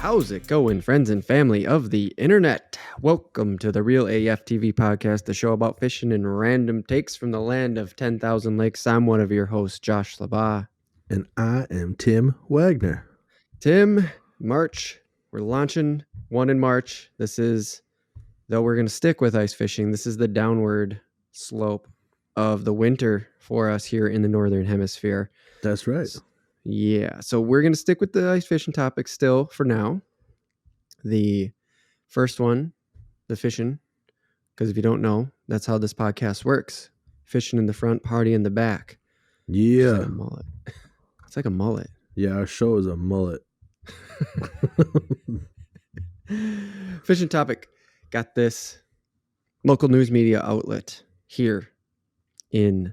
How's it going, friends and family of the internet? Welcome to the Real AF TV podcast, the show about fishing and random takes from the land of 10,000 lakes. I'm one of your hosts, Josh Labah. And I am Tim Wagner. Tim, March, we're launching one in March. This is, though we're going to stick with ice fishing, this is the downward slope of the winter for us here in the Northern Hemisphere. That's right. Yeah, so we're going to stick with the ice fishing topic still for now. The first one, the fishing, because if you don't know, that's how this podcast works. Fishing in the front, party in the back. Yeah. It's like a mullet. It's like a mullet. Yeah, our show is a mullet. Fishing topic. Got this local news media outlet here in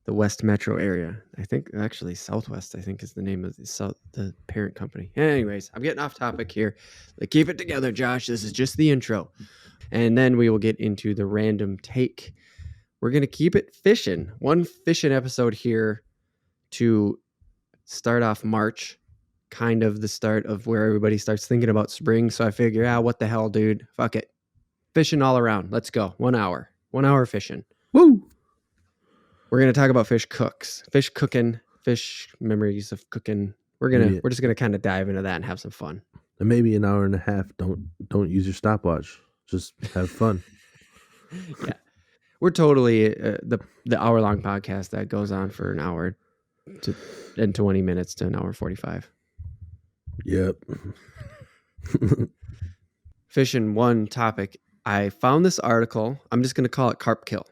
the West Metro area. I think actually Southwest, I think is the name of the parent company. Anyways, I'm getting off topic here. Keep it together, Josh. This is just the intro. And then we will get into the random take. We're going to keep it fishing. One fishing episode here to start off March, kind of the start of where everybody starts thinking about spring. So I figure, what the hell, dude? Fuck it. Fishing all around. Let's go. 1 hour. 1 hour fishing. Woo! We're going to talk about fish cooks, fish cooking, fish memories of cooking. We're just going to kind of dive into that and have some fun. And maybe an hour and a half. Don't use your stopwatch. Just have fun. Yeah. We're totally the hour-long podcast that goes on for an hour and 20 minutes to an hour 45. Yep. Fishing, one topic. I found this article. I'm just going to call it Carp Kill.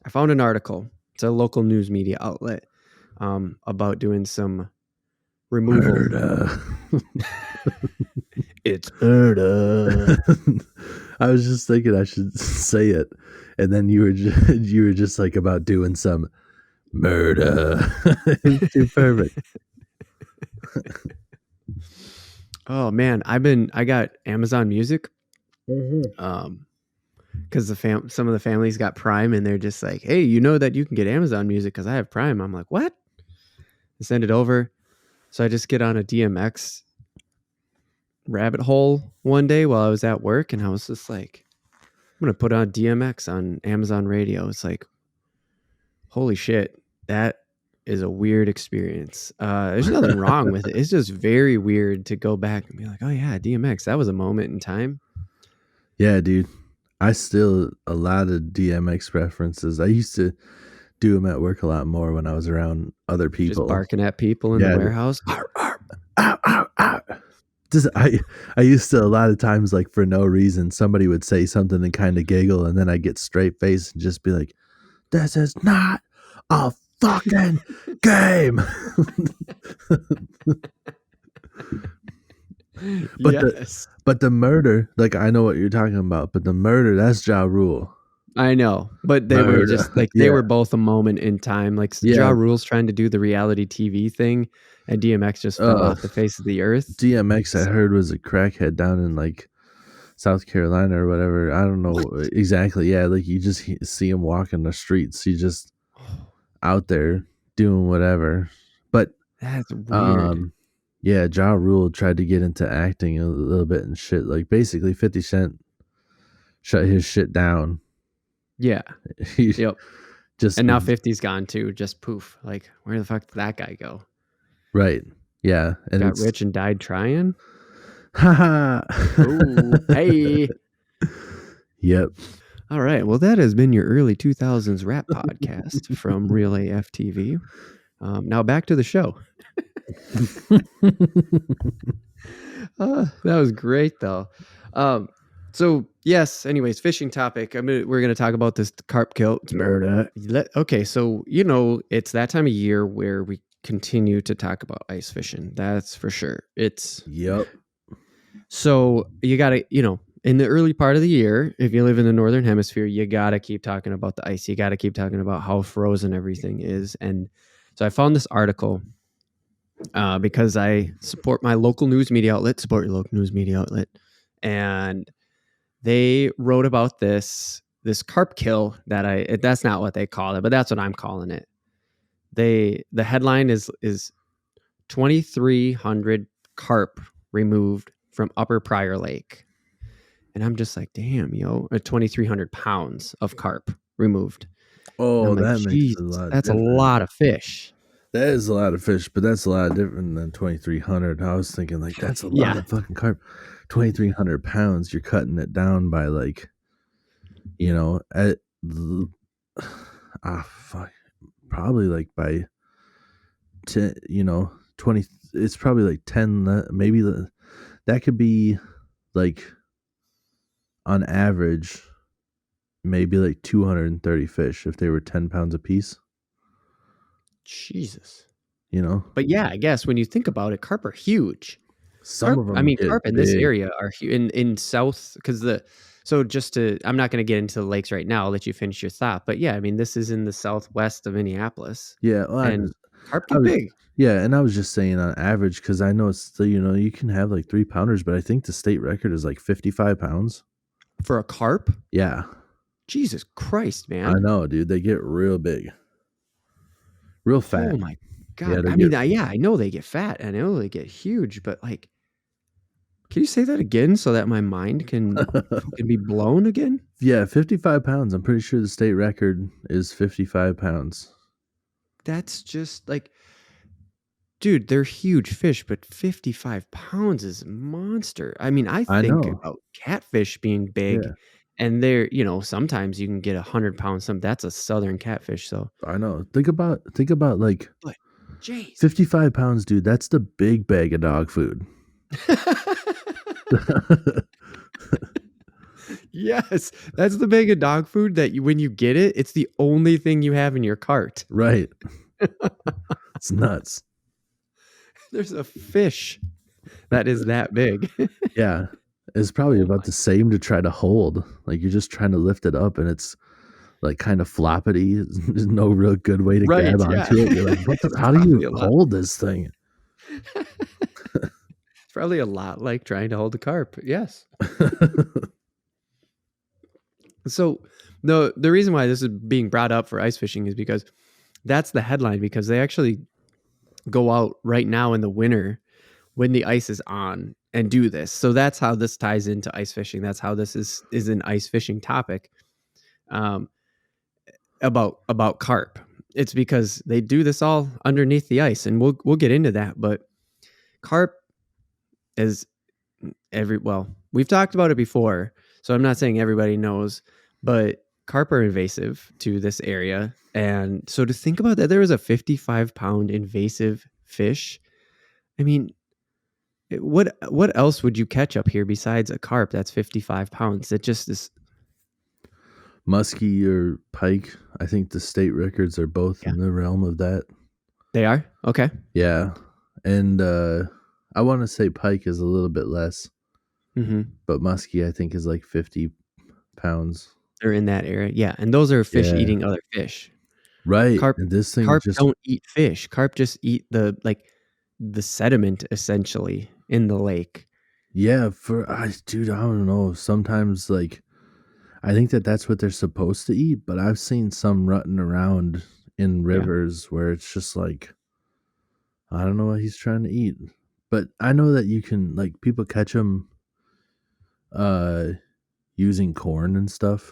I found an article. It's a local news media outlet about doing some removal. It's murder. I was just thinking I should say it, and then you were just like about doing some murder. Too perfect. Oh man, I got Amazon Music. Mm-hmm. Because some of the families got Prime, and they're just like, hey, you know that you can get Amazon Music because I have Prime. I'm like, what? I send it over. So I just get on a DMX rabbit hole one day while I was at work, and I was just like, I'm going to put on DMX on Amazon Radio. It's like, holy shit, that is a weird experience. There's nothing wrong with it. It's just very weird to go back and be like, oh yeah, DMX, that was a moment in time. Yeah, dude. I still a lot of DMX references. I used to do them at work a lot more when I was around other people. Just barking at people in the warehouse. Arr, arr, ow, ow, ow. Just I used to a lot of times, like for no reason, somebody would say something and kind of giggle, and then I'd get straight face and just be like, "This is not a fucking game." But yes. But the murder, like I know what you're talking about, but the murder, that's Ja Rule. I know, but they were just like, they were both a moment in time. Like Ja Rule's trying to do the reality TV thing, and DMX just fell off the face of the earth. DMX, I heard, was a crackhead down in like South Carolina or whatever. I don't know exactly. Yeah, like you just see him walking the streets. He's just out there doing whatever. But that's weird. Yeah, Ja Rule tried to get into acting a little bit and shit. Like basically 50 Cent shut his shit down. Yeah. Yep. And now 50's gone too. Just poof. Like, where the fuck did that guy go? Right. Yeah. And got rich and died trying. Haha. Hey. Yep. All right. Well, that has been your early 2000s rap podcast from Real AF TV. Now back to the show. That was great though. So yes, anyways, fishing topic. We're going to talk about this carp kill. Okay. So, it's that time of year where we continue to talk about ice fishing. That's for sure. Yep. So you got to, in the early part of the year, if you live in the Northern Hemisphere, you got to keep talking about the ice. You got to keep talking about how frozen everything is. And so I found this article because I support my local news media outlet. Support your local news media outlet. And they wrote about this carp kill that's not what they call it, but that's what I'm calling it. The headline is 2,300 carp removed from Upper Prior Lake. And I'm just like, damn, 2,300 pounds of carp removed. And I'm Oh, like, that makes geez, it a lot that's a different. lot of fish. That is a lot of fish, but that's a lot different than 2,300. I was thinking like that's a lot Yeah. of fucking carp. 2,300 pounds. You're cutting it down by like, at fuck, probably like by 10. 20. It's probably like 10. Maybe that could be like on average, maybe like 230 fish if they were 10 pounds a piece. Jesus. You know, But yeah, I guess when you think about it, carp are huge. some of them get Carp in this big. area are in south because I'm not going to get into the lakes right now. I'll let you finish your thought. But yeah, I mean, this is in the southwest of Minneapolis, Yeah, well, and carp I get was, big yeah, and I was just saying on average because I know it's still, you can have like 3 pounders, but I think the state record is like 55 pounds. for a carp. Yeah, Jesus Christ, I man! know, dude. They get real big, real fat. Oh my Yeah, god! they I get mean, yeah, I know they get fat, and I know they get huge, but like, can you say that again so that my mind can fucking be blown again? yeah, 55 pounds. I'm pretty sure the state record is 55 pounds. That's just like, dude, they're huge fish, but 55 pounds is a monster. I mean, I I think know. about catfish being big, Yeah, and sometimes you can get 100 pounds. That's a southern catfish. So, I know. Think about like but, jeez. 55 pounds, dude. That's the big bag of dog food. Yes, that's the bag of dog food that when you get it, it's the only thing you have in your cart. Right. It's nuts. There's a fish that is that big. Yeah. It's probably Oh about my, the same to try to hold. Like you're just trying to lift it up and it's like kind of floppity. There's no real good way to right, grab yeah. onto it. You're like, It's how do you probably a lot. hold this thing? It's probably a lot like trying to hold a carp. Yes. So the reason why this is being brought up for ice fishing is because that's the headline because they actually go out right now in the winter when the ice is on and do this. So that's how this ties into ice fishing. That's how this is an ice fishing topic. Um, about carp. It's because they do this all underneath the ice, and we'll get into that. But carp is we've talked about it before, so I'm not saying everybody knows, but carp are invasive to this area. And so to think about that, there was a 55-pound invasive fish. I mean, what else would you catch up here besides a carp that's 55 pounds? It just is. Muskie or pike. I think the state records are both Yeah, in the realm of that. they are okay. Yeah. And I want to say pike is a little bit less, Mm-hmm. but muskie I think is like 50 pounds. They're in that area, yeah, and those are fish Yeah. eating other fish. Right. Carp And this thing carp just don't eat fish. Carp just eat the sediment essentially in the lake. yeah, dude, I don't know. Sometimes like I think that that's what they're supposed to eat, but I've seen some rutting around in Yeah, rivers where it's just like I don't know what he's trying to eat. But I know that you can like people catch them uh using corn and stuff,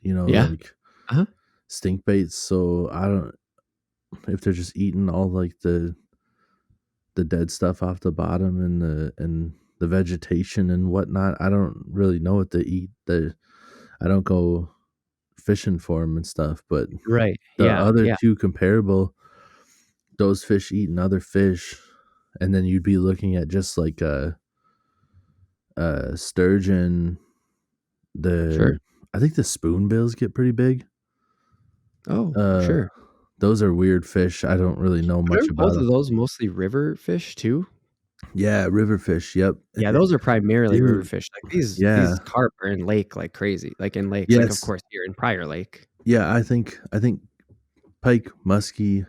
yeah, like uh-huh, stink baits. So I don't if they're just eating all like the dead stuff off the bottom and the vegetation and whatnot. I don't really know what they eat. I don't go fishing for them and stuff, but right, the yeah, other yeah, two comparable, those fish eating other fish, and then you'd be looking at just like a sturgeon. The sure. I think the spoonbills get pretty big. Oh, Uh, sure. those are weird fish. I don't really know But much aren't about both them. of those mostly river fish too? Yeah, river fish. Yep. Yeah, those are primarily river Dude, fish. Like these yeah. carp are in lake like crazy, like in lakes, like of Yes. course here in Prior Lake. Yeah, I think pike, muskie,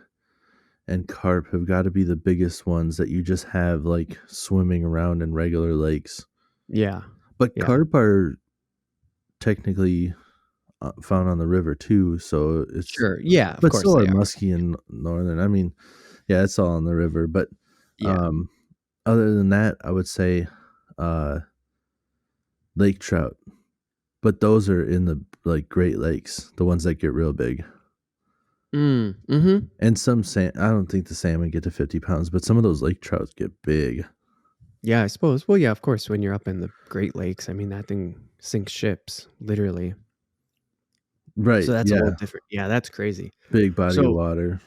and carp have got to be the biggest ones that you just have like swimming around in regular lakes. Yeah, But yeah, carp are technically found on the river too, so it's sure. Yeah, of but course so they are are. muskie and northern. I mean, yeah, it's all on the river. But Yeah. um, other than that, I would say lake trout, but those are in the like Great Lakes, the ones that get real big. Mm-hmm. And some I don't think the salmon get to 50 pounds, but some of those lake trouts get big. Yeah, I suppose. Well, yeah, of course, when you're up in the Great Lakes, I mean, that thing sinks ships, literally. Right. So that's a whole Yeah. different. Yeah, that's crazy. Big body of So water.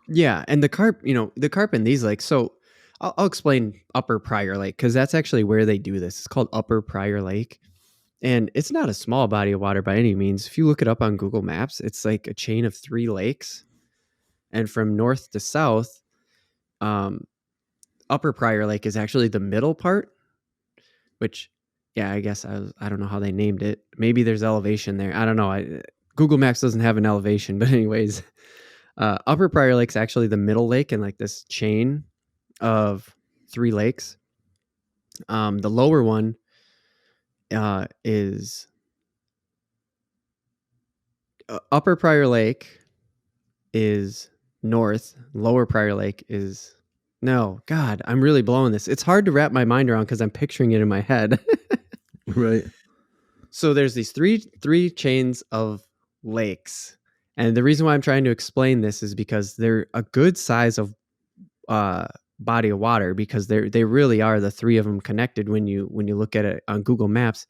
yeah, and the carp, the carp in these lakes. So I'll explain Upper Prior Lake because that's actually where they do this. It's called Upper Prior Lake, and it's not a small body of water by any means. If you look it up on Google Maps, it's like a chain of 3 lakes, and from north to south, um, Upper Prior Lake is actually the middle part, which, yeah, I guess I don't know how they named it. Maybe there's elevation there. I don't know. Google Maps doesn't have an elevation, but anyways, Upper Prior Lake's actually the middle lake in like this chain of 3 lakes. The lower one is Upper Prior Lake is north. Lower Prior Lake is no. God, I'm really blowing this. It's hard to wrap my mind around because I'm picturing it in my head. Right. So there's these three chains of lakes, and the reason why I'm trying to explain this is because they're a good size of body of water because they really are the three of them connected when you look at it on Google Maps.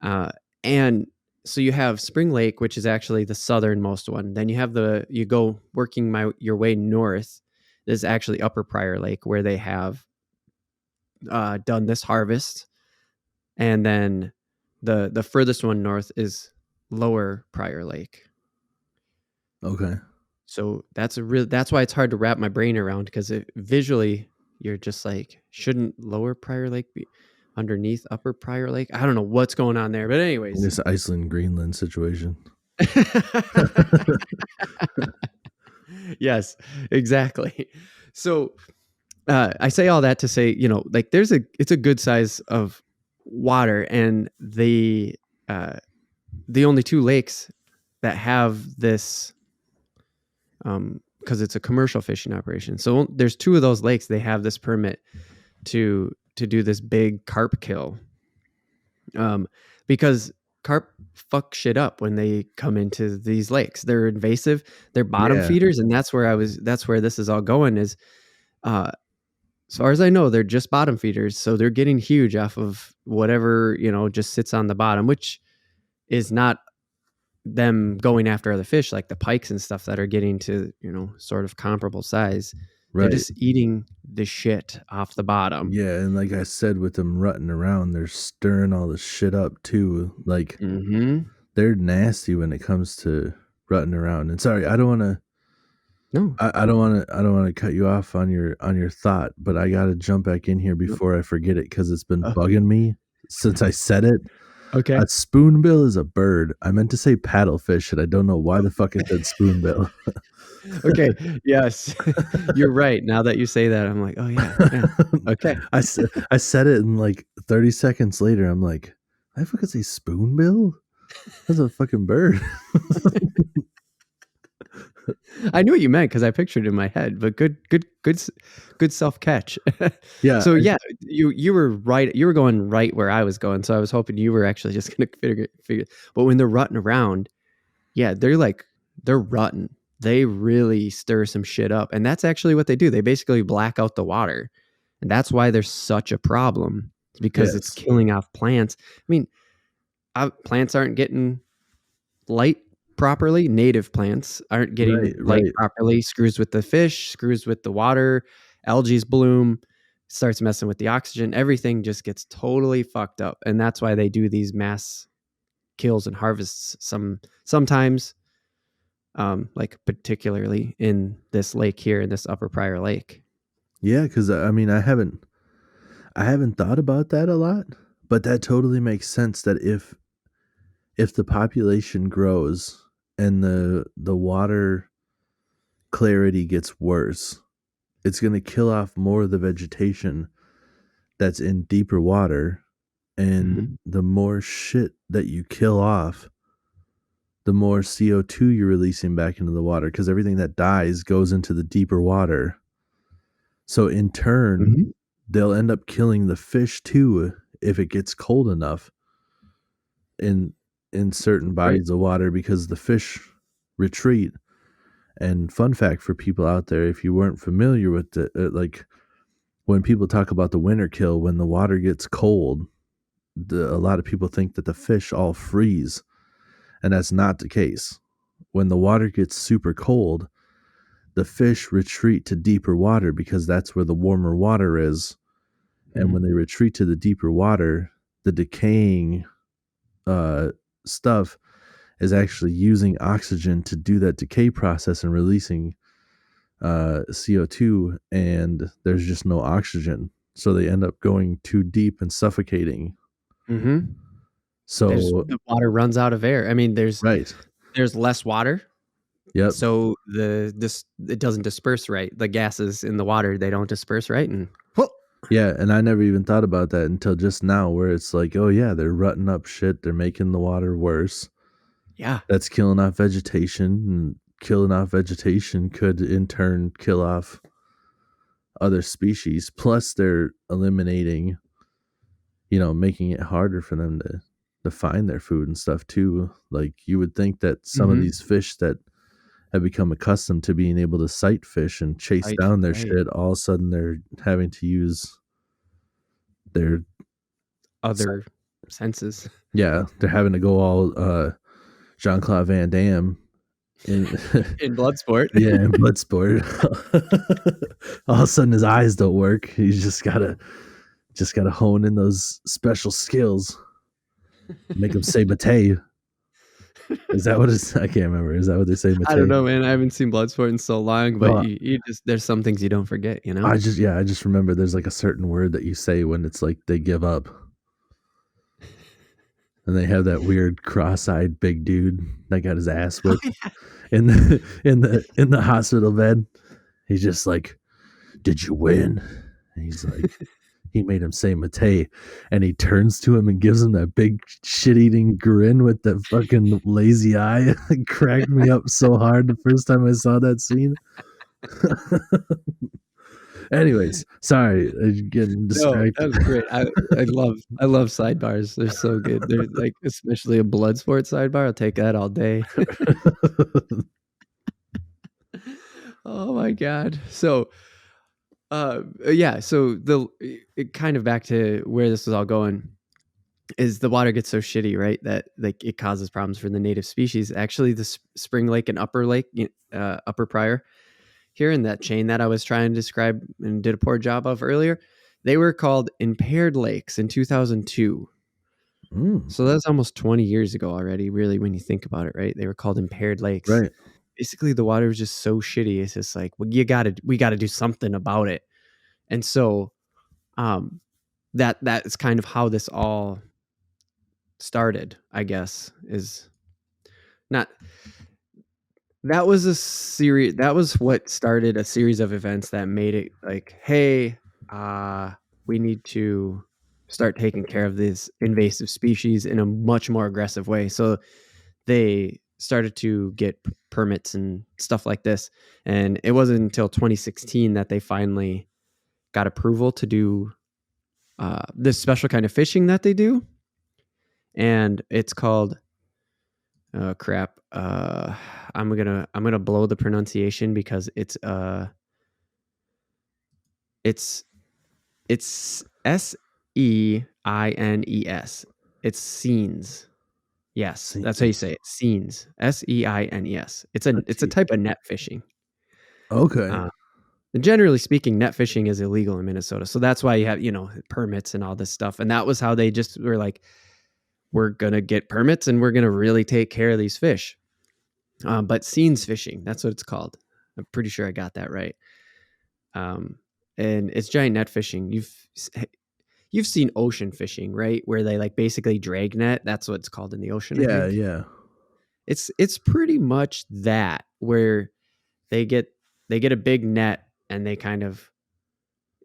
And so you have Spring Lake, which is actually the southernmost one. Then you have you go working your way north. There's actually Upper Prior Lake where they have done this harvest, and then the furthest one north is Lower Prior Lake. Okay. So that's why it's hard to wrap my brain around because visually you're just like, shouldn't Lower Prior Lake be underneath Upper Prior Lake? I don't know what's going on there, but anyways. This Iceland Greenland situation. Yes, exactly. So I say all that to say, like it's a good size of water, and the only 2 lakes that have this, because it's a commercial fishing operation. So there's 2 of those lakes. They have this permit to do this big carp kill, because carp fuck shit up when they come into these lakes. They're invasive. They're bottom Yeah. feeders, and that's where this is all going. Is as far as I know, they're just bottom feeders, so they're getting huge off of whatever just sits on the bottom, which is not them going after other fish like the pikes and stuff that are getting to sort of comparable size. They're Right. just eating the shit off the bottom. Yeah, and like I said, with them rutting around, they're stirring all the shit up too. Like Mm-hmm. they're nasty when it comes to rutting around. And sorry, I don't want to. No. I don't want to. I don't want to cut you off on your thought, but I got to jump back in here before I forget it because it's been bugging me since I said it. Okay. A spoonbill is a bird. I meant to say paddlefish, and I don't know why the fuck I said spoonbill. Okay. Yes, you're right. Now that you say that, I'm like, oh yeah. Okay. I said it, and like 30 seconds later, I'm like, I fucking say spoonbill. That's a fucking bird. I knew what you meant because I pictured it in my head, but good self catch. Yeah. So yeah, you were right. You were going right where I was going. So I was hoping you were actually just gonna figure. But when they're rutting around, yeah, they're rutting. They really stir some shit up, and that's actually what they do. They basically black out the water, and that's why there's such a problem. It's because it's Yes. killing off plants. I mean, plants aren't getting light properly. Native plants aren't getting light Right. properly. Screws with the fish, screws with the water, algae's bloom, starts messing with the oxygen. Everything just gets totally fucked up. And that's why they do these mass kills and harvests sometimes, like particularly in this lake here, in this Upper Prior Lake. Yeah, because I mean, I haven't thought about that a lot, but that totally makes sense. That if the population grows and the water clarity gets worse, it's going to kill off more of the vegetation that's in deeper water, and Mm-hmm. the more shit that you kill off, the more CO2 you're releasing back into the water because everything that dies goes into the deeper water. So in turn, Mm-hmm. they'll end up killing the fish too if it gets cold enough in certain Right. bodies of water, because the fish retreat. And fun fact for people out there, if you weren't familiar with it, like when people talk about the winter kill, when the water gets cold, a lot of people think that the fish all freeze, and that's not the case. When the water gets super cold, the fish retreat to deeper water because that's where the warmer water is. And when they retreat to the deeper water, the decaying uh, stuff is actually using oxygen to do that decay process and releasing CO2, and there's just no oxygen. So they end up going too deep and suffocating. Mm-hmm. So, The water runs out of air. I mean, right. there's less water, Yep. so this it doesn't disperse right. The gases in the water, they don't disperse right, and whoop. Yeah. And I never even thought about that until just now, where it's like, oh, yeah, they're rutting up shit. They're making the water worse. Yeah. That's killing off vegetation. And killing off vegetation could in turn kill off other species. Plus, they're eliminating, making it harder for them to find their food and stuff too. Like you would think that some of Mm-hmm. these fish that have become accustomed to being able to sight fish and chase Right. down their Right. shit, all of a sudden they're having to use their Other senses. yeah, they're having to go all Jean-Claude Van Damme in In Bloodsport. yeah, in Bloodsport. All of a sudden his eyes don't work. He's just gotta hone in those special skills. Make him say Matei. Is that what it's? I can't remember. Is that what they say, I don't Matei? know, man. I haven't seen Bloodsport in so long, but Oh, you just there's some things you don't forget, you know? I just remember there's like a certain word that you say when it's like they give up, and they have that weird cross-eyed big dude that got his ass whipped in the hospital bed. He's just like, "Did you win?" And he's like, he made him say Matei, and he turns to him and gives him that big shit-eating grin with the fucking lazy eye. It cracked me up so hard the first time I saw that scene. Anyways, sorry, getting No, distracted. that was great. I love sidebars. They're so good. They're like, especially a Bloodsport sidebar. I'll take that all day. Oh my god. So, yeah. So it kind of back to where this was all going is the water gets so shitty, right? That like it causes problems for the native species. Actually, the Spring Lake and Upper Lake, Upper Pryor, here in that chain that I was trying to describe and did a poor job of earlier, they were called impaired lakes in 2002. Mm, So that's almost 20 years ago already, really, when you think about it, right? They were called impaired lakes. right. Basically, the water was just so shitty. It's just like, well, we got to do something about it. And so, um, that is kind of how this all started, I guess, is not that was a series that was what started a series of events that made it like, hey, we need to start taking care of this invasive species in a much more aggressive way. So they started to get permits and stuff like this. And it wasn't until 2016 that they finally got approval to do this special kind of fishing that they do. And it's called oh crap. I'm gonna blow the pronunciation because it's it's Seines. It's scenes. Yes, that's how you say Scenes. it. Scenes. Seines. It's a Let's type of net fishing. Okay. Uh, and generally speaking, net fishing is illegal in Minnesota, so that's why you have permits and all this stuff. And that was how they just were like, we're gonna get permits and we're gonna really take care of these fish. But scenes fishing, that's what it's called. I'm pretty sure I got that right. Um, and it's giant net fishing. You've seen ocean fishing, right? Where they like basically drag net. That's what it's called in the ocean, I Yeah, think. yeah. It's pretty much that where they get they get a big net and they kind of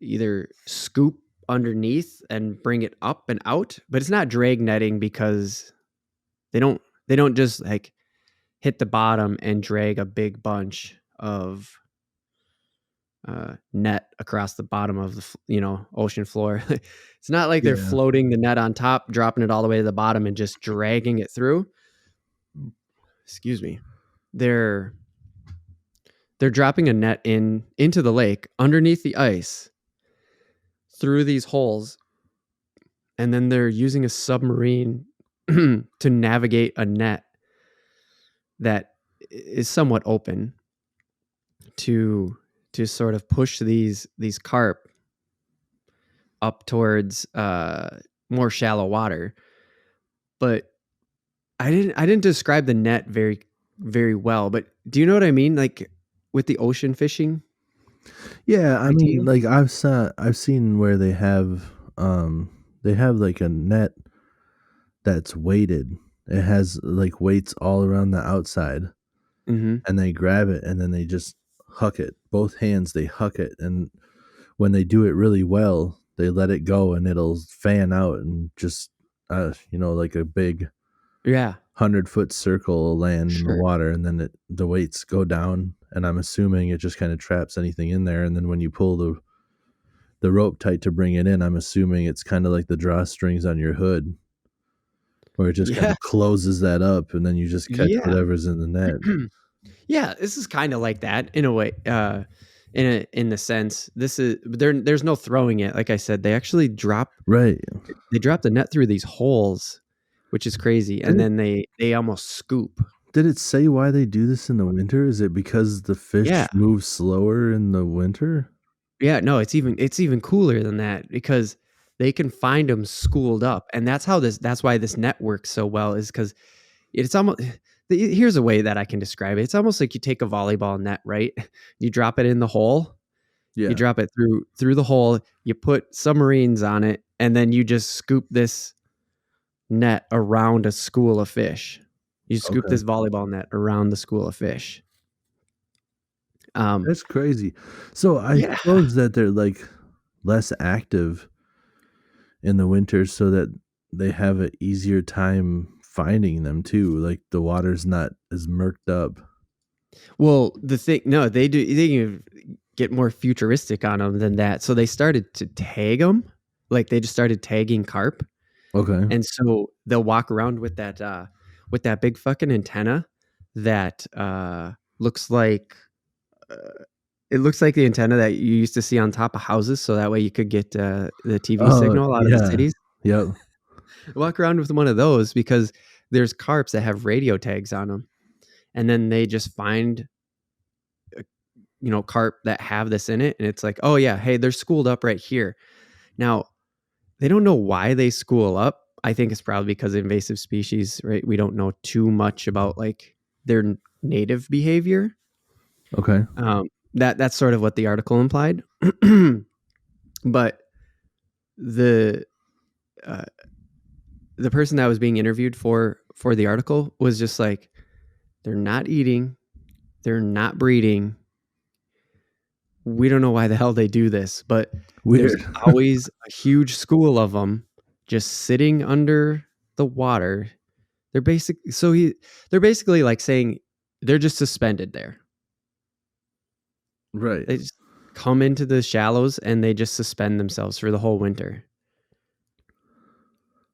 either scoop underneath and bring it up and out, but it's not drag netting because they don't they don't just like hit the bottom and drag a big bunch of net across the bottom of the ocean floor. It's not like they're Yeah. floating the net on top, dropping it all the way to the bottom, and just dragging it through. Excuse me. They're dropping a net into the lake underneath the ice through these holes, and then they're using a submarine to navigate a net that is somewhat open to sort of push these carp up towards more shallow water. But I didn't describe the net very very well. But do you know what I mean? Like with the ocean fishing Yeah, I idea? mean, like I've seen where they have like a net that's weighted. It has like weights all around the outside, Mm-hmm. and they grab it and then they just huck it. Both hands they huck it, and when they do it really well, they let it go and it'll fan out and just like a big Yeah, 100-foot circle will land in the sure. water, and then the weights go down, and I'm assuming it just kind of traps anything in there, and then when you pull the rope tight to bring it in, I'm assuming it's kind of like the drawstrings on your hood, where it just kind Yeah, of closes that up, and then you just catch yeah. whatever's in the net. Yeah, this is kind of like that in a way. In the sense, this is there's no throwing it. Like I said, they actually Right. drop the net through these holes, which is crazy, Did and it then they almost scoop. did it say why they do this in the winter? Is it because the Yeah, fish move slower in the winter? yeah. No, it's even cooler than that because they can find them schooled up, and that's why this net works so well is because it's almost. Here's a way that I can describe it. It's almost like you take a volleyball net, right? You drop it in the hole. You Yeah. drop it through the hole. You put submarines on it, and then you just scoop this net around a school of fish. You scoop Okay. this volleyball net around the school of fish. Um, That's crazy. So I yeah. suppose that they're like less active in the winter so that they have an easier time finding them too. Like the water's not as murked up. Well, the thing, no, they do. They even get more futuristic on them than that. So they started to tag them, like they just started tagging carp, Okay. and so they'll walk around with that big fucking antenna that looks like uh, it looks like the antenna that you used to see on top of houses, so that way you could get the TV Oh, signal out of the yeah. cities. Yep. Walk around with one of those because there's carps that have radio tags on them, and then they just find carp that have this in it, and it's like, oh yeah, hey, they're schooled up right here. Now they don't know why they school up. I think it's probably because of invasive species, right? We don't know too much about like their native behavior. Okay. That's sort of what the article implied. But the uh, the person that was being interviewed for the article was just like, they're not eating, they're not breeding. We don't know why the hell they do this, but there's Weird. always a huge school of them just sitting under the water. They're basically like saying they're just suspended there. Right. They just come into the shallows and they just suspend themselves for the whole winter.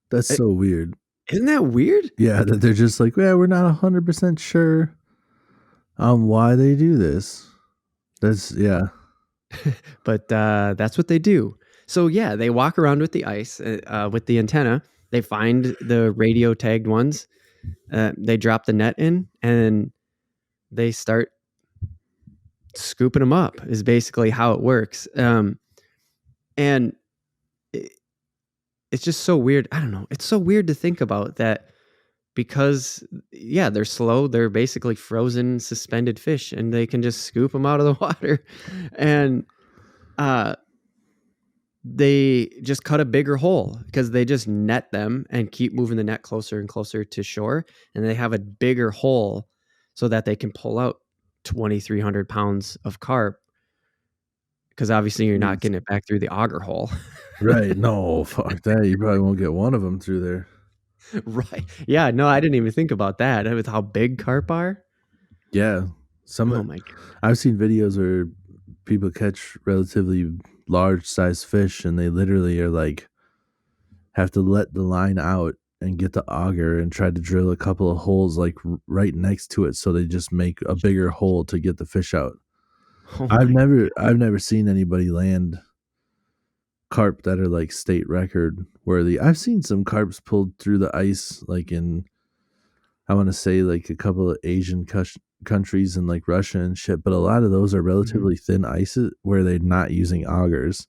That's It, so weird. isn't that weird? Yeah, that they're just like, yeah, we're not 100% sure on why they do this. That's yeah. But that's what they do. So yeah, they walk around with the ice, with the antenna. They find the radio tagged ones. They drop the net in, and they start scooping them up. Is basically how it works. And it, it's just so weird. I don't know. It's so weird to think about that because yeah, they're slow. They're basically frozen, suspended fish, and they can just scoop them out of the water, and uh, they just cut a bigger hole because they just net them and keep moving the net closer and closer to shore, and they have a bigger hole so that they can pull out 2,300 pounds of carp because obviously you're not Jeez. getting it back through the auger hole. Right. No, fuck that. You probably won't get one of them through there. Right. Yeah, no, I didn't even think about that with how big carp are. Yeah. Some Oh my god. I've seen videos where people catch relatively large size fish, and they literally are like have to let the line out and get the auger and try to drill a couple of holes like right next to it, so they just make a bigger hole to get the fish out. Oh my I've never seen anybody land carp that are like state record worthy. I've seen some carps pulled through the ice, like in I want to say like a couple of Asian countries and like Russia and shit, but a lot of those are Mhm. relatively thin ices where they're not using augers,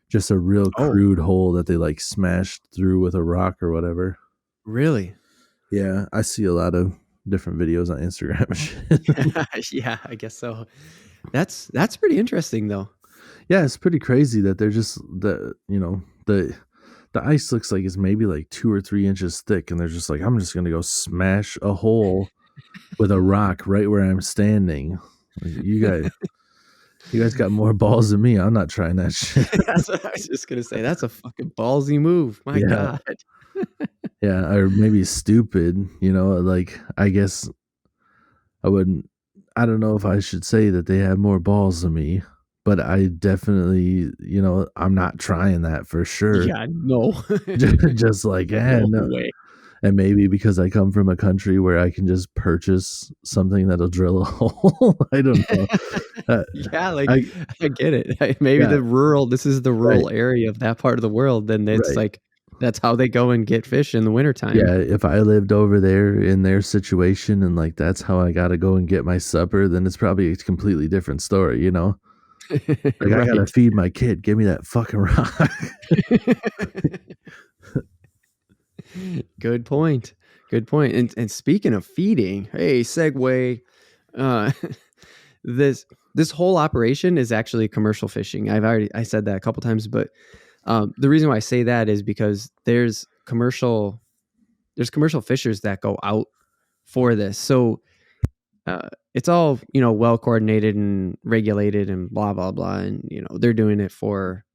just a real Oh, crude hole that they like smashed through with a rock or whatever. really? Yeah, I see a lot of different videos on Instagram and shit. Yeah, I guess so. That's pretty interesting though. Yeah, it's pretty crazy that they're just the ice looks like it's maybe like 2 or 3 inches thick, and they're just like, I'm just gonna go smash a hole with a rock right where I'm standing. Like, you guys got more balls than me. I'm not trying that shit. That's what I was just gonna say. That's a fucking ballsy move. My Yeah, God. yeah, or maybe stupid. Like I guess I wouldn't. I don't know if I should say that they have more balls than me, but I definitely, I'm not trying that for sure. Yeah, no. Just like, No no. way. And maybe because I come from a country where I can just purchase something that'll drill a hole. I don't know. Uh, Yeah, like, I I get it. Maybe Yeah, this is the right, rural area of that part of the world, then it's right. like, that's how they go and get fish in the wintertime. Yeah, if I lived over there in their situation and like that's how I gotta go and get my supper, then it's probably a completely different story, you know? Like I gotta Right. feed my kid, give me that fucking rock. Good point. Good point. And speaking of feeding, hey, segue. Uh, this whole operation is actually commercial fishing. I said that a couple times, but the reason why I say that is because there's commercial fishers that go out for this. So it's all well coordinated and regulated and blah blah blah, and they're doing it for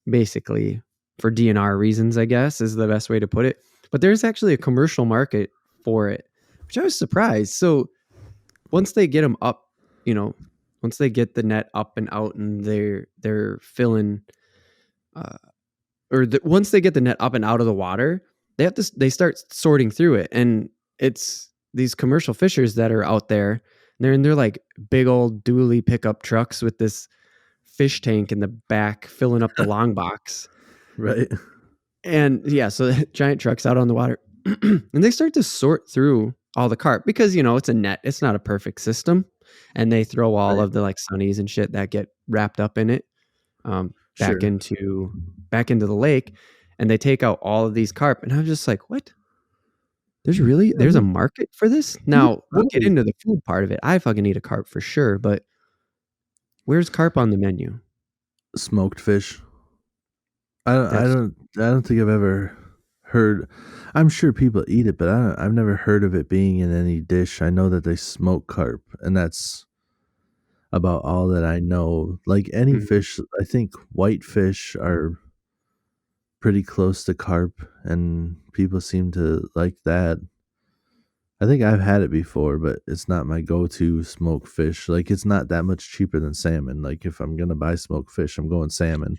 basically for DNR reasons, I guess is the best way to put it. But there's actually a commercial market for it, which I was surprised. So once they get them up, you know, once they get the net up and out, and they're filling, uh, once they get the net up and out of the water, they start sorting through it, and it's these commercial fishers that are out there. They're in their like big old dually pickup trucks with this fish tank in the back filling up the long box. Right. And yeah, so giant trucks out on the water, and they start to sort through all the carp because it's a net. It's not a perfect system, and they throw all Right. of the like sunnies and shit that get wrapped up in it back Sure. into the lake, and they take out all of these carp. And I'm just like, what? Yeah, There's a market for this. yeah, Now we'll get probably into the food part of it. I fucking eat a carp for sure, but where's carp on the menu? smoked fish. That's I don't think I've ever heard. I'm sure people eat it, but I've never heard of it being in any dish. I know that they smoke carp, and that's about all that I know. Like any mhm. fish, I think whitefish are pretty close to carp, and people seem to like that. I think I've had it before, but it's not my go-to smoked fish. Like it's not that much cheaper than salmon. Like if I'm gonna buy smoked fish, I'm going salmon.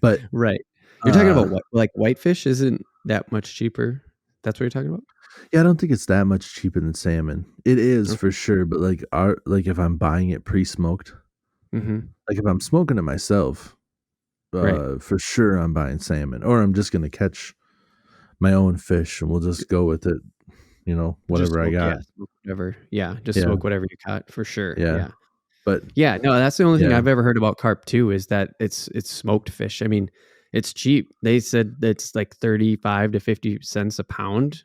But Right. You're talking uh about what, like whitefish isn't that much cheaper? That's what you're talking about? yeah, I don't think it's that much cheaper than salmon. It is Okay. for sure, but like if I'm buying it pre-smoked, Mhm. like if I'm smoking it myself, Right. for sure I'm buying salmon, or I'm just gonna catch my own fish and we'll just go with it, Just whatever I smoke, got. yeah, smoke whatever. Yeah, just Yeah, smoke whatever you caught for sure. yeah, Yeah. but Yeah, no, that's the only thing yeah, I've ever heard about carp too is that it's smoked fish. I mean, it's cheap. They said it's like 35 to 50 cents a pound.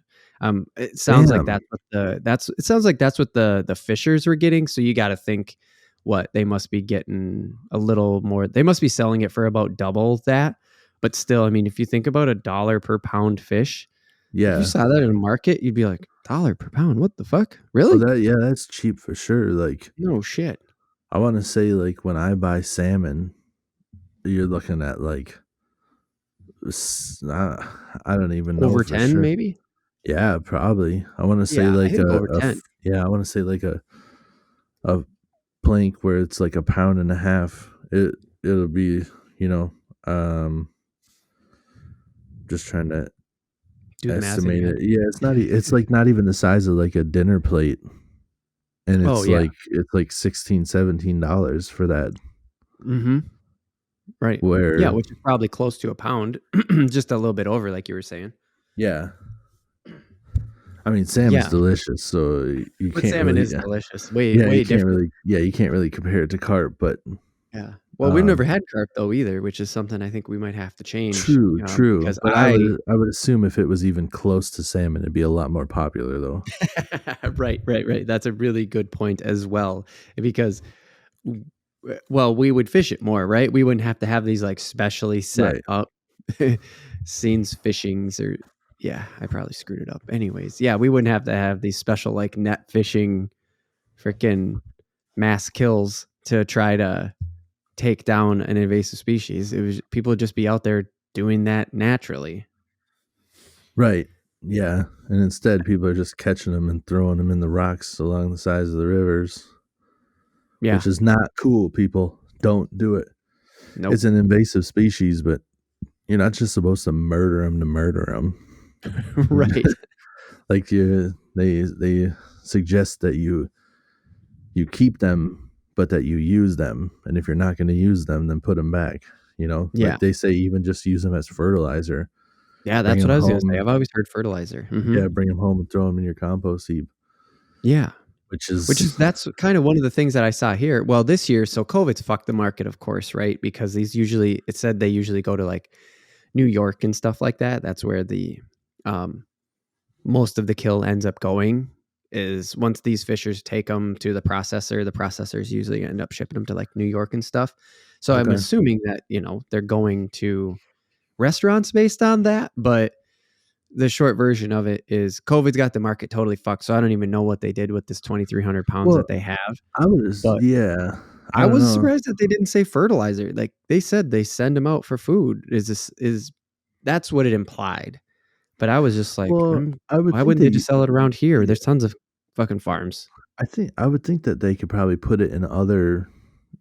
It sounds like damn, it sounds like that's what the fishers were getting. So you got to think what they must be getting a little more. They must be selling it for about double that. But still, I mean, if you think about $1 per pound fish, if you yeah. saw that in a market, you'd be like, $1 per pound? What the fuck? Oh, Really? that's cheap for sure. Like No shit. I want to say, like when I buy salmon, you're looking at like I don't even know Over for 10 sure. maybe? Yeah, probably. I want to say Yeah, I like think over 10. yeah, I want to say like a plank where it's like a pound and a half, it'll be, you know, um just trying to Do the math in estimate your it. head. Yeah, it's like not even the size of like a dinner plate, and Oh yeah. it's like 16, $17 for that. Mm-hmm. Right. Yeah, Where which is probably close to a pound, just a little bit over, like you were saying. yeah, I mean salmon's Yeah, delicious, so you but can't salmon really is delicious. Way yeah, you way can't different. really you can't really compare it to carp, but Yeah. Well, we've never um had carp though either, which is something I think we might have to change, true, true, because but I would assume if it was even close to salmon, it'd be a lot more popular though. Right, right, right. That's a really good point as well, because well, we would fish it more, right? We wouldn't have to have these like specially set Right. up scenes fishings or yeah, I probably screwed it up. Anyways, yeah, we wouldn't have to have these special like net fishing freaking mass kills to try to take down an invasive species. It was people would just be out there doing that naturally. Right. Yeah, and instead people are just catching them and throwing them in the rocks along the sides of the rivers, Yeah. which is not cool, people. Don't do it. Nope. It's an invasive species, but you're not just supposed to murder them. Right. Like they suggest that you keep them, but that you use them, and if you're not going to use them, then put them back. You know, Yeah. like they say, even just use them as fertilizer. Yeah, Bring that's what them I was gonna say. home. I've always heard fertilizer. Yeah, bring them home and throw them in your compost heap, Yeah. which Which is is that's kind of one of the things that I saw here. Well, this year, so COVID's fucked the market, of course, right? Because these usually it said they usually go to like New York and stuff like that. That's where the um most of the kill ends up going is once these fishers take them to the processors usually end up shipping them to like New York and stuff. So I'm okay. assuming that, they're going to restaurants based on that, but the short version of it is COVID's got the market totally fucked. So I don't even know what they did with this 2,300 pounds Well, that they have. I was But yeah. I I don't was know. surprised that they didn't say fertilizer. Like they said they send them out for food. Is that's what it implied. But I was just like, Well, I would why think wouldn't they they just sell it around here? yeah, There's tons of fucking farms. I would think that they could probably put it in other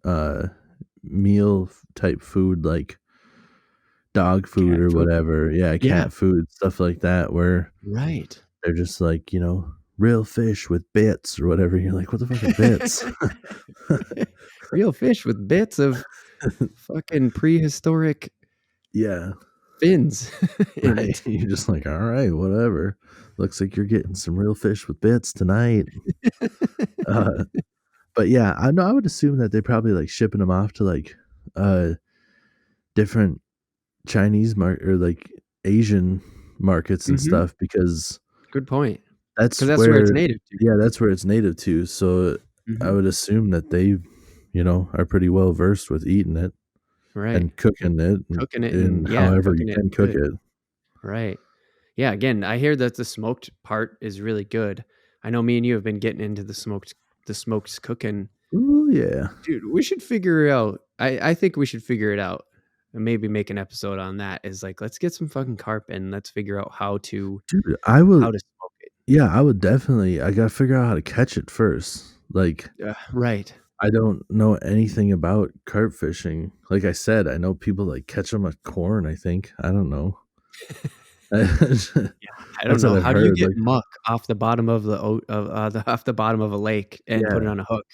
uh meal type food like dog food Cat or food. whatever. Yeah, Yeah, cat food, stuff like that where right. they're just like, real fish with bits or whatever. You're like, what the fuck are bits? Real fish with bits of fucking prehistoric Yeah, fins in right. it. You're just like, all right, whatever. Looks like you're getting some real fish with bits tonight. Uh, but yeah, I know I would assume that they probably like shipping them off to like uh different Chinese market or like Asian markets and Hmm. stuff because Good point. Because that's that's where it's where native to. yeah, that's where it's native to. So I Hmm. would assume that they, are pretty well versed with eating it Right. and cooking it Cooking it and and yeah, however you cooking it can cook good. it. Right. Yeah. Again, I hear that the smoked part is really good. I know me and you have been getting into the smoked cooking. Ooh, yeah. Dude, we should figure it out. I think we should figure it out and maybe make an episode on that. Is like, let's get some fucking carp and let's figure out how to Dude, smoke it. I would definitely I gotta figure out how to catch it first. Like Right. I don't know anything about carp fishing. Like I said, I know people like catch them with corn, I think. I don't know. That's I don't what know. I've How do you heard. get Like, muck off the bottom of off the bottom of a lake and put it yeah, on a hook?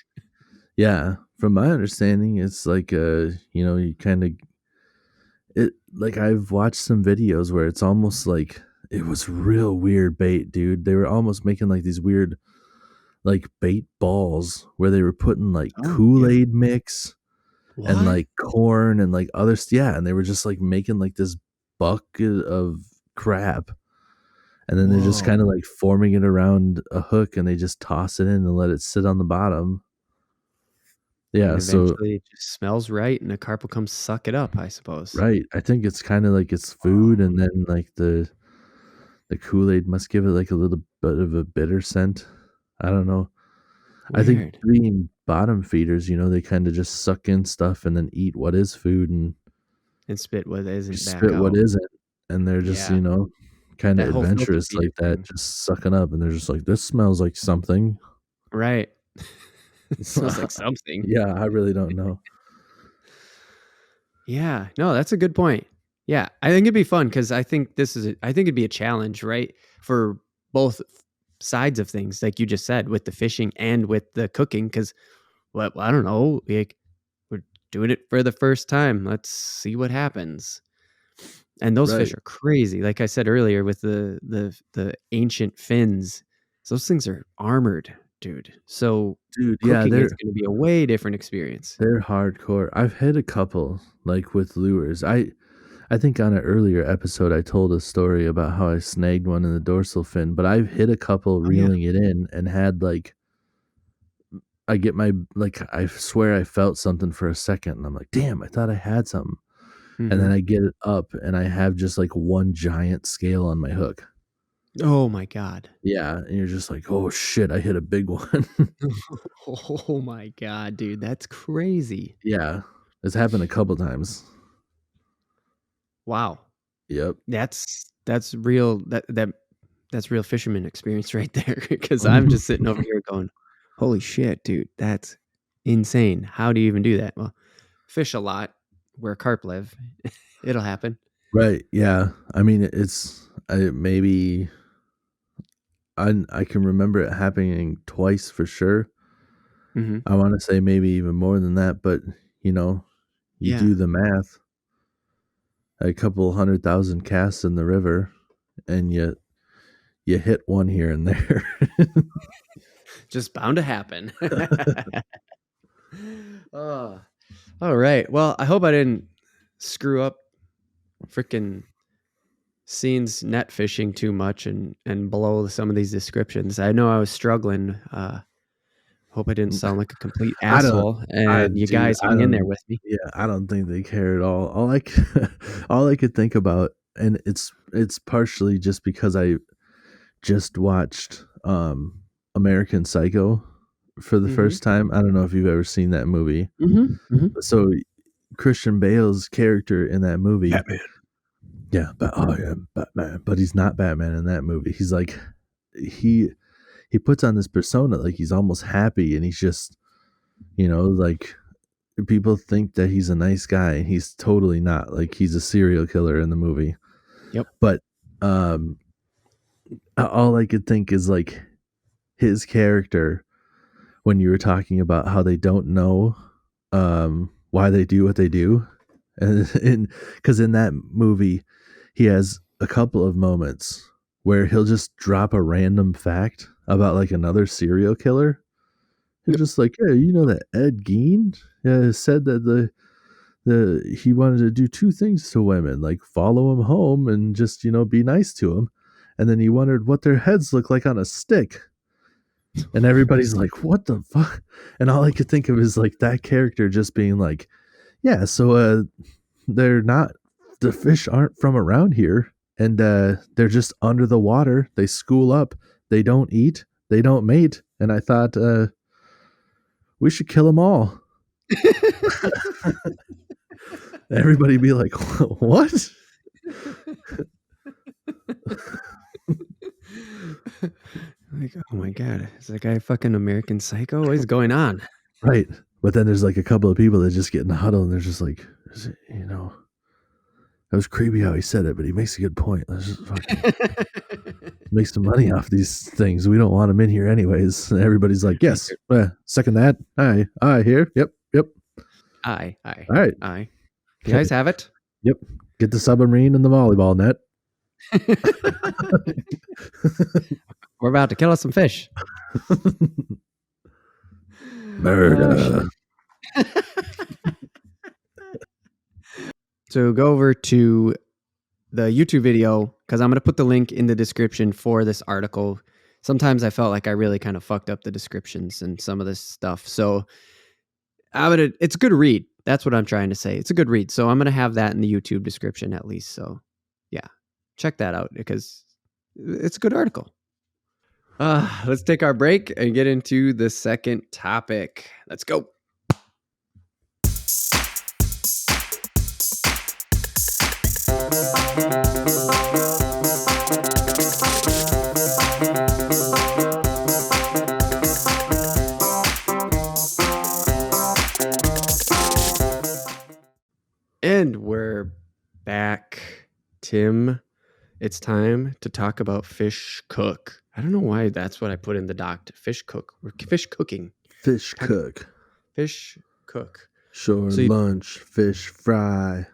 yeah. From my understanding, it's like you kind of it. Like I've watched some videos where it's almost like it was real weird bait, dude. They were almost making like these weird like bait balls where they were putting like Oh yeah. Kool-Aid mix and What? like corn and like other yeah, and they were just like making like this bucket of crap. And then they're just Whoa. kind of like forming it around a hook and they just toss it in and let it sit on the bottom. And Yeah, so eventually it just smells right and the carp will come suck it up, I suppose. right. I think it's kind of like it's food and then like the Kool-Aid must give it like a little bit of a bitter scent. I don't know. I think Weird. being bottom feeders, they kind of just suck in stuff and then eat what is food and And spit what isn't just back spit what out. isn't. And they're just, Yeah. kind of That whole filter adventurous feeder like that, thing. just sucking up. And they're just like, this smells like something. Right. It smells like something. Yeah, I really don't know. Yeah, no, that's a good point. Yeah, I think it'd be fun because I think I think it'd be a challenge, right, for both sides of things, like you just said, with the fishing and with the cooking. Because, well, I don't know, like we're doing it for the first time. Let's see what happens. And those fish Right. are crazy. Like I said earlier, with the ancient fins, those things are armored, dude. So Dude, yeah, cooking is going to be a way different experience. they're hardcore. I've hit a couple like with lures. I think on an earlier episode I told a story about how I snagged one in the dorsal fin, but I've hit a couple Oh yeah. reeling it in and had like I get my like I swear I felt something for a second and I'm like, "Damn, I thought I had something." And then Hmm. I get it up and I have just like one giant scale on my hook. Oh my god. Yeah, and you're just like, "Oh shit, I hit a big one." Oh my god, dude, that's crazy. Yeah. It's happened a couple times. Wow. Yep. That's real that's real fisherman experience right there because I'm just sitting over here going, "Holy shit, dude, that's insane. How do you even do that?" Well, fish a lot where carp live. It'll happen. Right, yeah. I mean, it's maybe I can remember it happening twice for sure. Mhm. I wanna say maybe even more than that, but, you know, you Yeah. do the math, a couple 100,000 casts in the river, and you hit one here and there. Just bound to happen. Oh, alright. Well, I hope I didn't screw up freaking scenes net fishing too much and blow some of these descriptions. I know I was struggling. Hope I didn't sound like a complete I don't asshole, and you dude, guys hung in there with me. I don't think they care at all. All I could think about, and it's partially just because I just watched, American Psycho for the Mhm. first time. I don't know if you've ever seen that movie. Mhm. Mhm. So, Christian Bale's character in that movie, Batman. yeah, but I am Batman, but he's not Batman in that movie. He's like he he puts on this persona like he's almost happy and he's just, like people think that he's a nice guy and he's totally not. Like he's a serial killer in the movie. Yep. But um all I could think is like his character when you were talking about how they don't know why they do what they do. And because in that movie he has a couple of moments where he'll just drop a random fact about like another serial killer. He's Yep. just like, "Yeah, you know that Ed Gein said that the he wanted to do two things to women, like follow him home and just, be nice to him. And then he wondered what their heads look like on a stick." And everybody's like, "What the fuck?" And all I could think of is like that character just being like, "Yeah, so they're not the fish aren't from around here and they're just under the water. They school up, they don't eat, they don't mate, and I thought we should kill them all." Everybody be like, "What?" Like, oh my god, is that guy fucking American Psycho? What is going on? Right. But then there's like a couple of people that just get in the huddle and they're just like, that was creepy how he said it, but he makes a good point. Let's just fucking make some money off these things. We don't want them in here anyways. And everybody's like, "Yes, second that. Aye, here. Yep, yep. Aye, aye, All right. aye. You guys have it? Yep. Get the submarine and the volleyball net." We're about to kill us some fish. Murder. So go over to the YouTube video because I'm going to put the link in the description for this article. Sometimes I felt like I really kind of fucked up the descriptions and some of this stuff. So it's a good read. That's what I'm trying to say. It's a good read. So I'm going to have that in the YouTube description at least. So yeah, check that out because it's a good article. Let's take our break and get into the second topic. Let's go. And we're back, Tim. It's time to talk about fish cook. I don't know why that's what I put in the doc. Fish cook. We're fish cooking. Fish Talk- cook. Fish cook. Shore So you- lunch. Fish fry.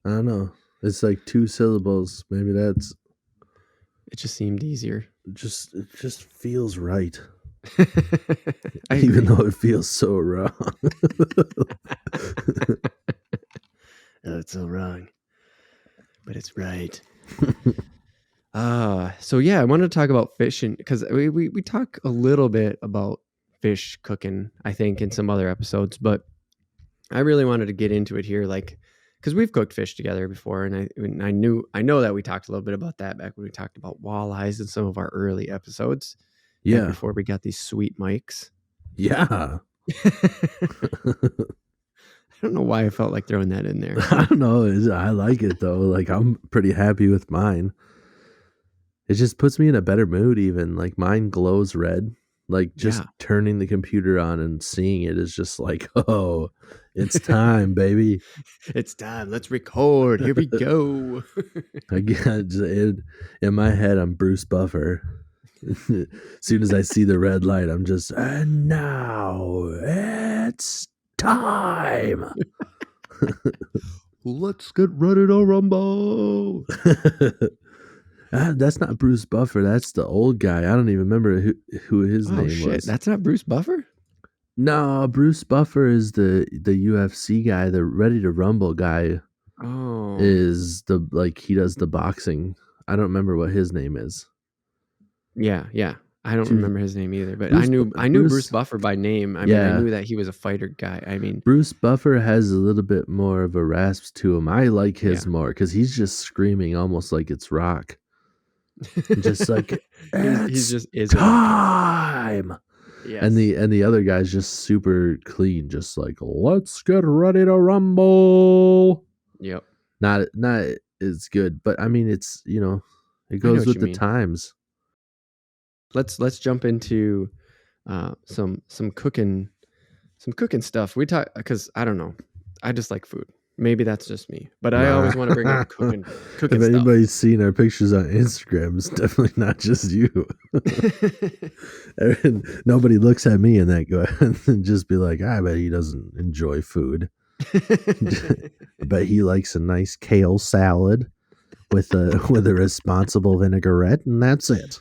I don't know. It's like 2 syllables. Maybe that's It just seemed easier. it just feels right. I Even agree. though it feels so wrong. Oh, it's so wrong, but it's right. So yeah, I wanted to talk about fishing because we talk a little bit about fish cooking, I think, in some other episodes, but I really wanted to get into it here, like, because we've cooked fish together before, and I know that we talked a little bit about that back when we talked about walleyes in some of our early episodes. Back Yeah. before we got these sweet mics. Yeah. I don't know why I felt like throwing that in there. I don't know. I like it though. Like I'm pretty happy with mine. It just puts me in a better mood even. Like mine glows red. Like just Yeah. turning the computer on and seeing it is just like, oh, it's time, baby. It's time. Let's record. Here we go. In my head, I'm Bruce Buffer. As soon as I see the red light, I'm just, and now it's time. Let's get ready to rumble. That's not Bruce Buffer. That's the old guy. I don't even remember who his name was. That's not Bruce Buffer? No, Bruce Buffer is the UFC guy. The Ready to Rumble guy Oh. is he does the boxing. I don't remember what his name is. Yeah. I don't Dude, remember his name either, but Bruce- I knew Bruce- Bruce Buffer by name. I mean, I knew that he was a fighter guy. I mean, Bruce Buffer has a little bit more of a rasp to him. I like his more because he's just screaming almost like it's rock. Just like he's just is time. Yes. And the other guy's just super clean, just like let's get ready to rumble. Yep. Not as good, but I mean it's it goes with the times. Let's jump into some cooking stuff. We talk because I don't know. I just like food. Maybe that's just me, but I always want to bring up cooking If stuff. anybody's seen our pictures on Instagram, it's definitely not just you. Nobody looks at me and and just be like, I bet he doesn't enjoy food. I bet he likes a nice kale salad with a responsible vinaigrette, and that's it.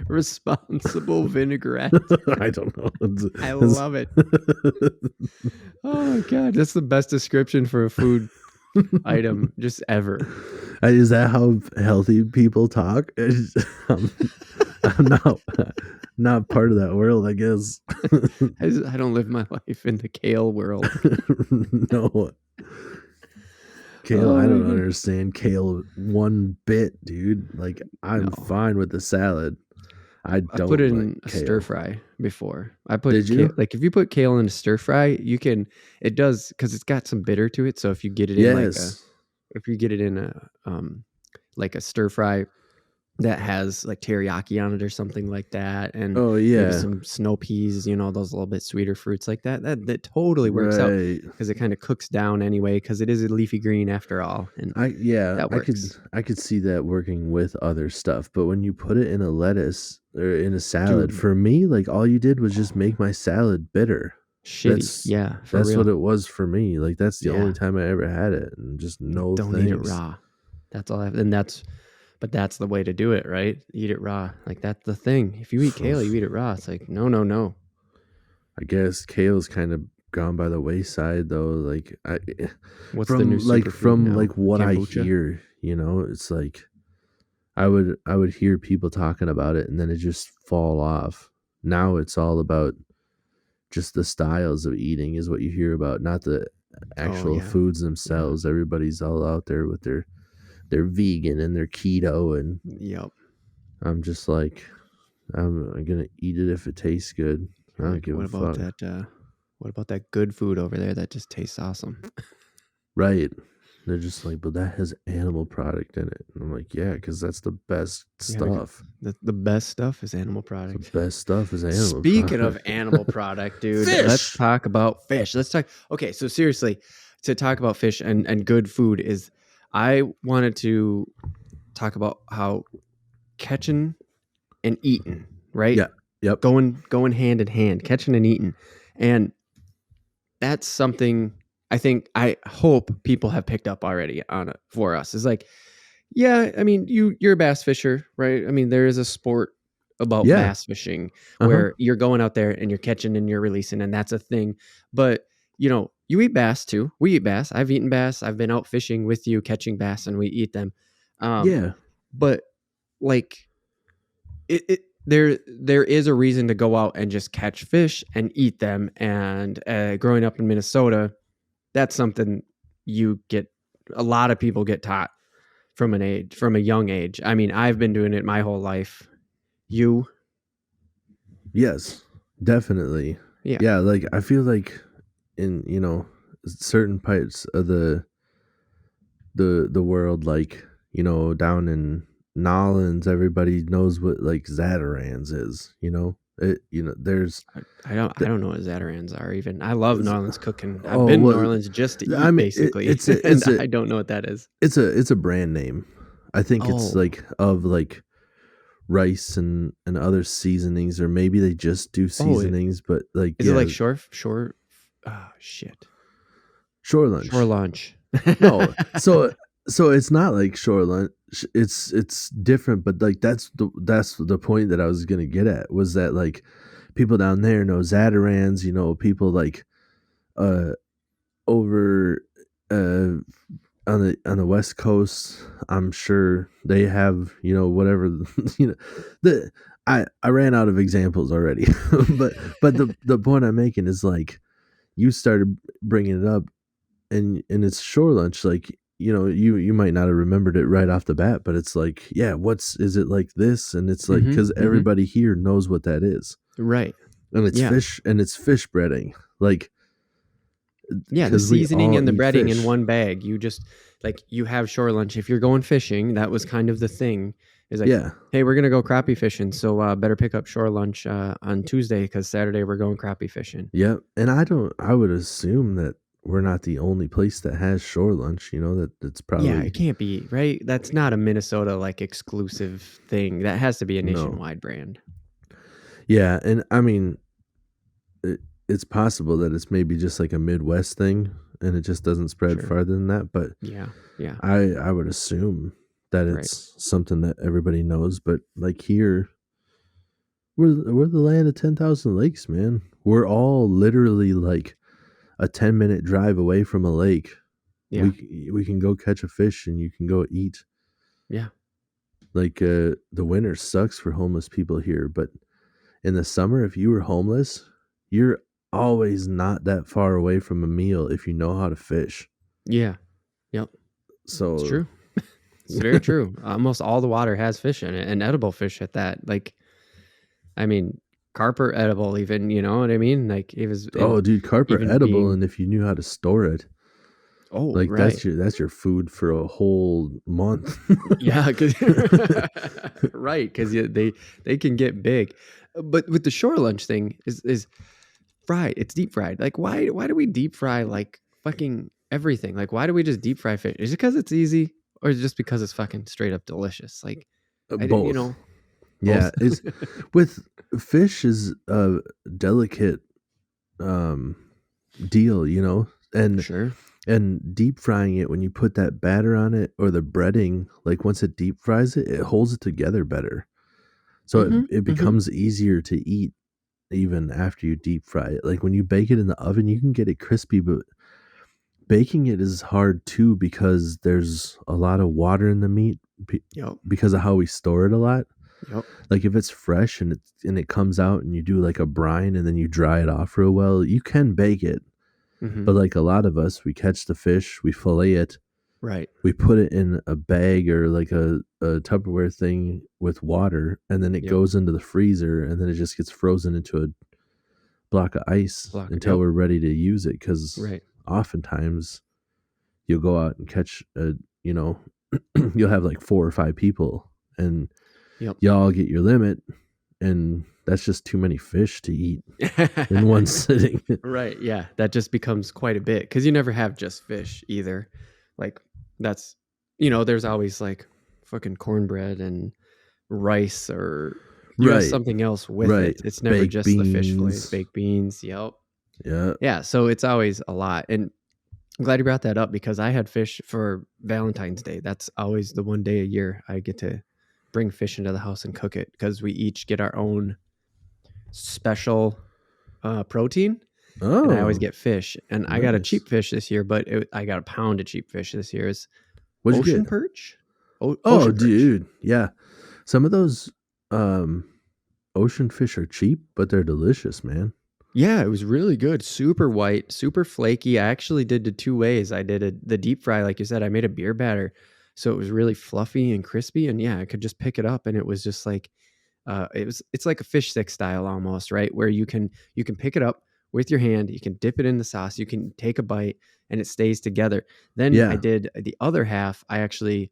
Responsible vinaigrette. I don't know. I love it. Oh my god, that's the best description for a food item just ever. Is that how healthy people talk? I'm not part of that world, I guess. I don't live my life in the kale world. No. Kale, I don't understand kale one bit, dude. Like I'm fine with the salad. I put it in a kale. stir fry before. I put Did you? Like if you put kale in a stir fry, it does because it's got some bitter to it. So if you get it in like a stir fry that has like teriyaki on it or something like that, and maybe some snow peas, those little bit sweeter fruits like that that totally works out because it kind of cooks down anyway because it is a leafy green after all. And that works. I could see that working with other stuff, but when you put it in a lettuce or in a salad, for me, like all you did was just make my salad bitter. Shitty. That's what it was for me. Like that's the only time I ever had it, and just don't eat it raw. That's all. But that's the way to do it, right? Eat it raw. Like that's the thing. If you eat kale, you eat it raw. It's like no. I guess kale's kind of gone by the wayside though. Like what's the new superfood now? Like what Kombucha? I hear, it's like I would hear people talking about it and then it just fall off. Now it's all about just the styles of eating is what you hear about, not the actual foods themselves. Yeah. Everybody's all out there with their vegan and their keto, and I'm just like, I'm gonna eat it if it tastes good. I don't give a fuck. What about that good food over there that just tastes awesome? Right. They're just like, but that has animal product in it. And I'm like, yeah, because that's the best Yeah, because stuff. the best stuff is animal The product. best stuff is animal Speaking of product. animal product, dude, let's Fish. talk about fish. Let's talk. Okay, so seriously, to talk about fish and good food is, I wanted to talk about how catching and eating, right? Yeah. Yep. Going hand in hand, catching and eating. And that's something I hope people have picked up already on it for us. Is like, yeah, I mean, you're a bass fisher, right? I mean, there is a sport about Yeah. bass fishing Uh-huh. where you're going out there and you're catching and you're releasing, and that's a thing. But you eat bass too. We eat bass. I've eaten bass. I've been out fishing with you, catching bass, and we eat them. Um, Yeah. but like there is a reason to go out and just catch fish and eat them. And growing up in Minnesota, that's something you get a lot of people get taught from a young age. I mean, I've been doing it my whole life. You? Yes. Definitely. Yeah. Yeah, like I feel like in, certain parts of the world, like, down in Nolans, everybody knows what like Zatarans is, there's I don't know what Zatarans are even. I love New Orleans cooking. I've oh been to New well, Orleans just to I eat, mean basically, and I don't know what that is. it's a brand name. I think it's Oh, like of like rice and other seasonings, or maybe they just do oh, seasonings, but like, is it yeah, like shore? Oh shit, shore shore lunch. lunch. No, so it's not like shore lunch. It's different, but like that's the point that I was gonna get at, was that like people down there know Zatarans, people like uh over uh on the west coast. I'm sure they have, whatever, you know the I ran out of examples already. but the point I'm making is like, you started bringing it up, and it's shore lunch, like, you might not have remembered it right off the bat, but it's like, yeah, what's is it like this? And it's like, Mm-hmm, because mm-hmm. everybody here knows what that is. Right. And it's Yeah. fish, and it's fish breading, like, Yeah, the because we seasoning all and the eat breading in fish. one bag. You just like you have shore lunch. If you're going fishing, that was kind of the thing. Is like, Yeah. hey, we're gonna go crappie fishing, so better pick up shore lunch on Tuesday because Saturday we're going crappie fishing. Yeah, and I would assume that we're not the only place that has shore lunch, that's Yeah, probably it can't be right. That's not a Minnesota like exclusive thing. That has to be a no. nationwide brand. Yeah, and I mean, it's possible that it's maybe just like a Midwest thing, and it just doesn't spread Sure. farther than that, but Yeah. Yeah. I would assume that Right. it's something that everybody knows. But like here, we're the land of 10,000 lakes, man. We're all literally like a 10-minute drive away from a lake. Yeah. We can go catch a fish, and you can go eat. Yeah. Like, the winter sucks for homeless people here, but in the summer, if you were homeless, you're always not that far away from a meal if you know how to fish. Yeah. Yep. It's So true. It's very true. Almost all the water has fish in it, and edible fish at that. Like, I mean, carp are edible, even, you know what I mean? Like, oh, dude, carp are even edible, being, and if you knew how to store it, oh, like, right. that's your food for a whole month. Yeah, cause, right. Cause they can get big. But with the shore lunch thing is fried. It's deep fried. Like, why do we deep fry like fucking everything? Like, why do we just deep fry fish? Is it because it's easy, or is it just because it's fucking straight up delicious? Like, Both. Yeah, both. it's with fish is a delicate um deal, and Sure. deep frying it, when you put that batter on it, or the breading, like once it deep fries it, it holds it together better. So Mm-hmm. it Mm-hmm. becomes easier to eat even after you deep fry it. Like when you bake it in the oven, you can get it crispy, but baking it is hard too, because there's a lot of water in the meat, Yep. because of how we store it a lot. Yep. Like if it's fresh and it comes out, and you do like a brine, and then you dry it off real well, you can bake it. Mm-hmm. But like a lot of us, we catch the fish, we fillet it, Right. we put it in a bag, or like a Tupperware thing with water, and then it Yep. goes into the freezer, and then it just gets frozen into a block of ice until Yep. we're ready to use it. Because Right. oftentimes you'll go out and catch a, you know, you'll have like 4 or 5 people, and Yep. y'all get your limit, and that's just too many fish to eat in one sitting. Right. Yeah. That just becomes quite a bit because you never have just fish either. Like, that's, there's always like fucking cornbread and rice or Right. something else with Right. it. It's never Baked just the fish fillet, beans. baked beans. Yep. Yeah. Yeah. So it's always a lot. And I'm glad you brought that up because I had fish for Valentine's Day. That's always the one day a year I get to bring fish into the house and cook it because we each get our own special protein, and I always Oh, get fish. And I got a nice. cheap fish this year, but I got a pound of cheap fish this year. Is What'd you ocean get? perch? Oh, Ocean perch. dude. Yeah. Some of those ocean fish are cheap, but they're delicious, man. Yeah, it was really good. Super white, super flaky. I actually did it 2 ways. I did the deep fry, like you said. I made a beer batter, so it was really fluffy and crispy. And yeah, I could just pick it up, and it was just like it's like a fish stick style almost, right? Where you can pick it up with your hand, you can dip it in the sauce, you can take a bite, and it stays together. Then I Yeah. did the other half. I actually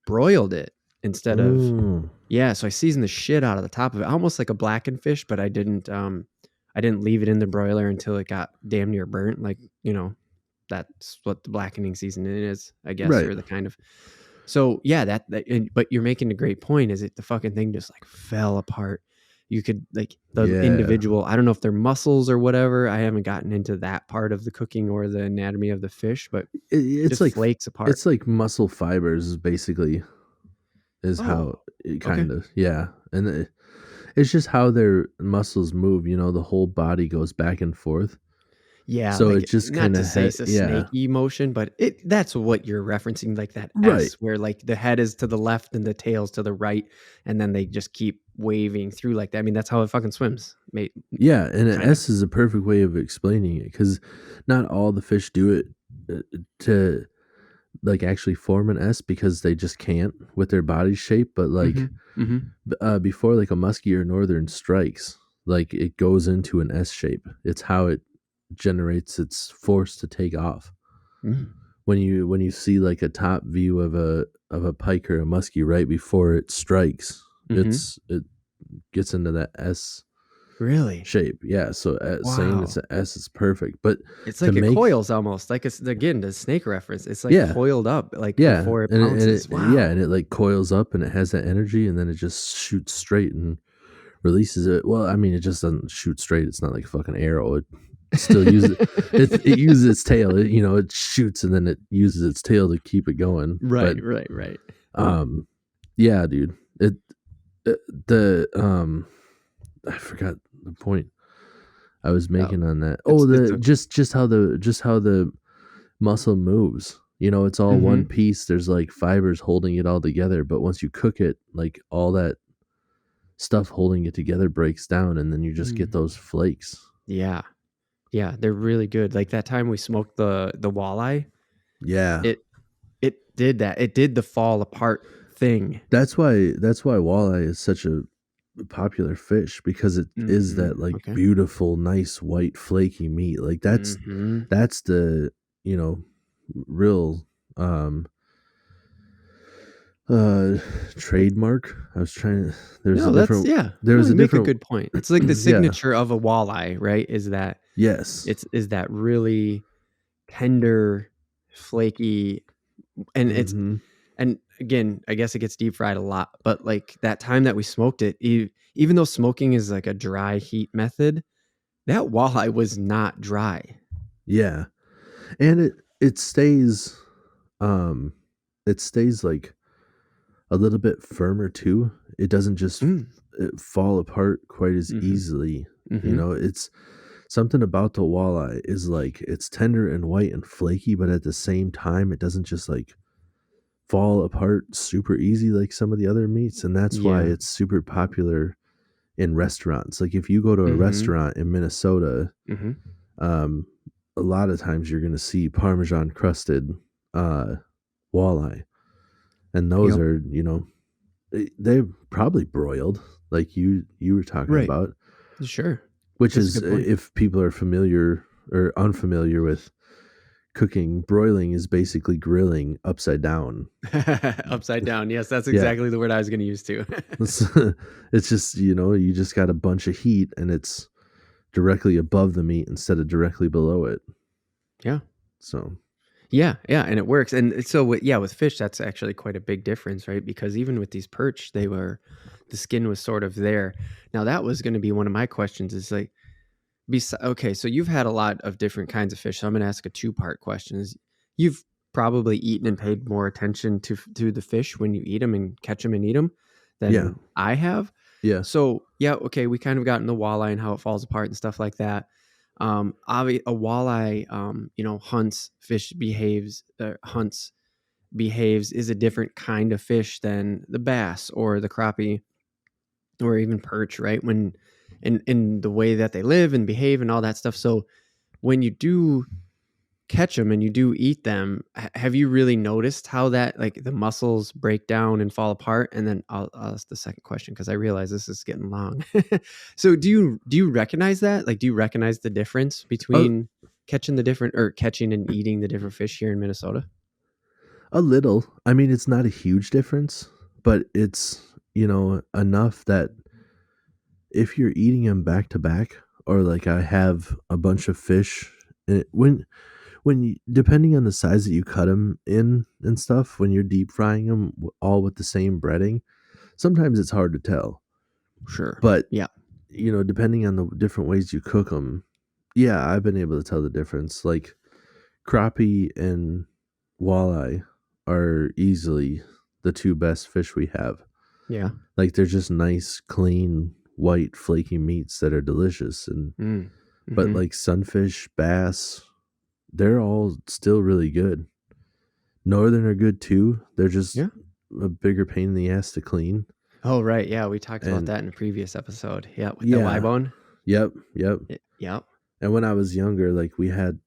broiled it instead of Mm. yeah. So I seasoned the shit out of the top of it, almost like a blackened fish, but I didn't leave it in the broiler until it got damn near burnt. Like that's what the blackening seasoning is, I guess, Right. or the kind of. So yeah, but you're making a great point. Is it the fucking thing just like fell apart? You could like the Yeah. individual. I don't know if they're muscles or whatever. I haven't gotten into that part of the cooking or the anatomy of the fish, but It's just like flakes apart. it's like muscle fibers is basically is how Oh, it okay. kind of, yeah. And it's just how their muscles move, the whole body goes back and forth. Yeah, So it like just not kind to of say it's a yeah. snaky motion, but that's what you're referencing, like that Right. S where like the head is to the left and the tail's to the right, and then they just keep waving through like that. I mean, that's how it fucking swims, mate. Yeah, and an Kind of. S is a perfect way of explaining it, cuz not all the fish do it to like actually form an S because they just can't with their body shape, but Mm-hmm. like Mm-hmm. before like a muskie or northern strikes, like it goes into an S shape. It's how it generates its force to take off. Mm-hmm. When you see like a top view of a pike or a muskie right before it strikes, Mm-hmm. it gets into that S Really? shape. Yeah, so saying it's Wow. an S is perfect. But It's to like it make coils almost like it's again the snake reference. It's like yeah, coiled up like yeah, before it and pounces. yeah, and Wow. it like coils up and it has that energy, and then it just shoots straight and releases it. Well, I mean, it just doesn't shoot straight. It's not like a fucking arrow. It still uses it uses its tail. It shoots and then it uses its tail to keep it going. But Right, right, right. um, yeah, dude. It the I forgot the point I was Oh, making on that. Oh, it's the okay. just how the muscle moves. It's all one Mm-hmm. piece. There's like fibers holding it all together. But once you cook it, like all that stuff holding it together breaks down, and then you just get Mm. those flakes. Yeah. Yeah, they're really good. Like that time we smoked the walleye, Yeah, it it did that. It did the fall apart thing. that's why walleye is such a popular fish, because it is Mhm. that like Okay. beautiful, nice white flaky meat. Like Mhm. that's the real um uh trademark. I was trying to there's a No, that's different yeah. there No, was you a make a different good point. It's like the yeah. signature of a walleye, right? Is that Yes. is that really tender, flaky, and Mhm. and again, I guess it gets deep fried a lot, but like that time that we smoked it, even though smoking is like a dry heat method, that walleye was not dry. Yeah. And um it stays like a little bit firmer too. It doesn't just Mm. fall apart quite as Mhm. easily. Mhm. It's something about the walleye is like it's tender and white and flaky, but at the same time, it doesn't just like fall apart super easy like some of the other meats. And that's why Yeah. it's super popular in restaurants. Like if you go to a Mhm. restaurant in Minnesota, Mhm. um, a lot of times you're going to see Parmesan crusted uh, walleye. And those Yep. are, they're probably broiled, like you were talking Right. about, Sure. which That's a is good point. if people are familiar or unfamiliar with cooking. Broiling is basically grilling upside down. Upside down. Yes, that's Yeah. exactly the word I was going to use too. It's, it's just, you just got a bunch of heat and it's directly above the meat instead of directly below it. Yeah. So, Yeah, yeah, and it works. And so, yeah, with fish, that's actually quite a big difference, right? Because even with these perch, the skin was sort of there. Now, that was going to be one of my questions. Is like, okay, so you've had a lot of different kinds of fish. So I'm going to ask a two-part question. You've probably eaten and paid more attention to the fish when you eat them and catch them and eat them yeah. than I have. Yeah. So yeah, okay, we kind of got in the walleye and how it falls apart and stuff like that. A walleye, hunts, fish behaves, hunts, behaves is a different kind of fish than the bass or the crappie or even perch, right? When in the way that they live and behave and all that stuff. So when you do catch them and you do eat them, have you really noticed how that like the muscles break down and fall apart? And then I'll ask the second question because I realize this is getting long. So do you recognize that? Like, do you recognize the difference A, between catching and eating the different fish here in Minnesota? a little. I mean, it's not a huge difference, but it's, enough that if you're eating them back to back, or like I have a bunch of fish, when you, depending on the size that you cut them in and stuff, when you're deep frying them all with the same breading, sometimes it's hard to tell. Sure. But Yeah. depending on the different ways you cook them, yeah, I've been able to tell the difference. Like crappie and walleye are easily the two best fish we have. Yeah. Like they're just nice, clean, white, flaky meats that are delicious. And Mm. but Hmm. like sunfish, bass, they're all still really good. Northern are good too. They're just Yeah. a bigger pain in the ass to clean. Oh, right. Yeah, we talked about And that in a previous episode. Yeah, with the Y yeah, bone. yep, yep. Yeah. And when I was younger, like we had,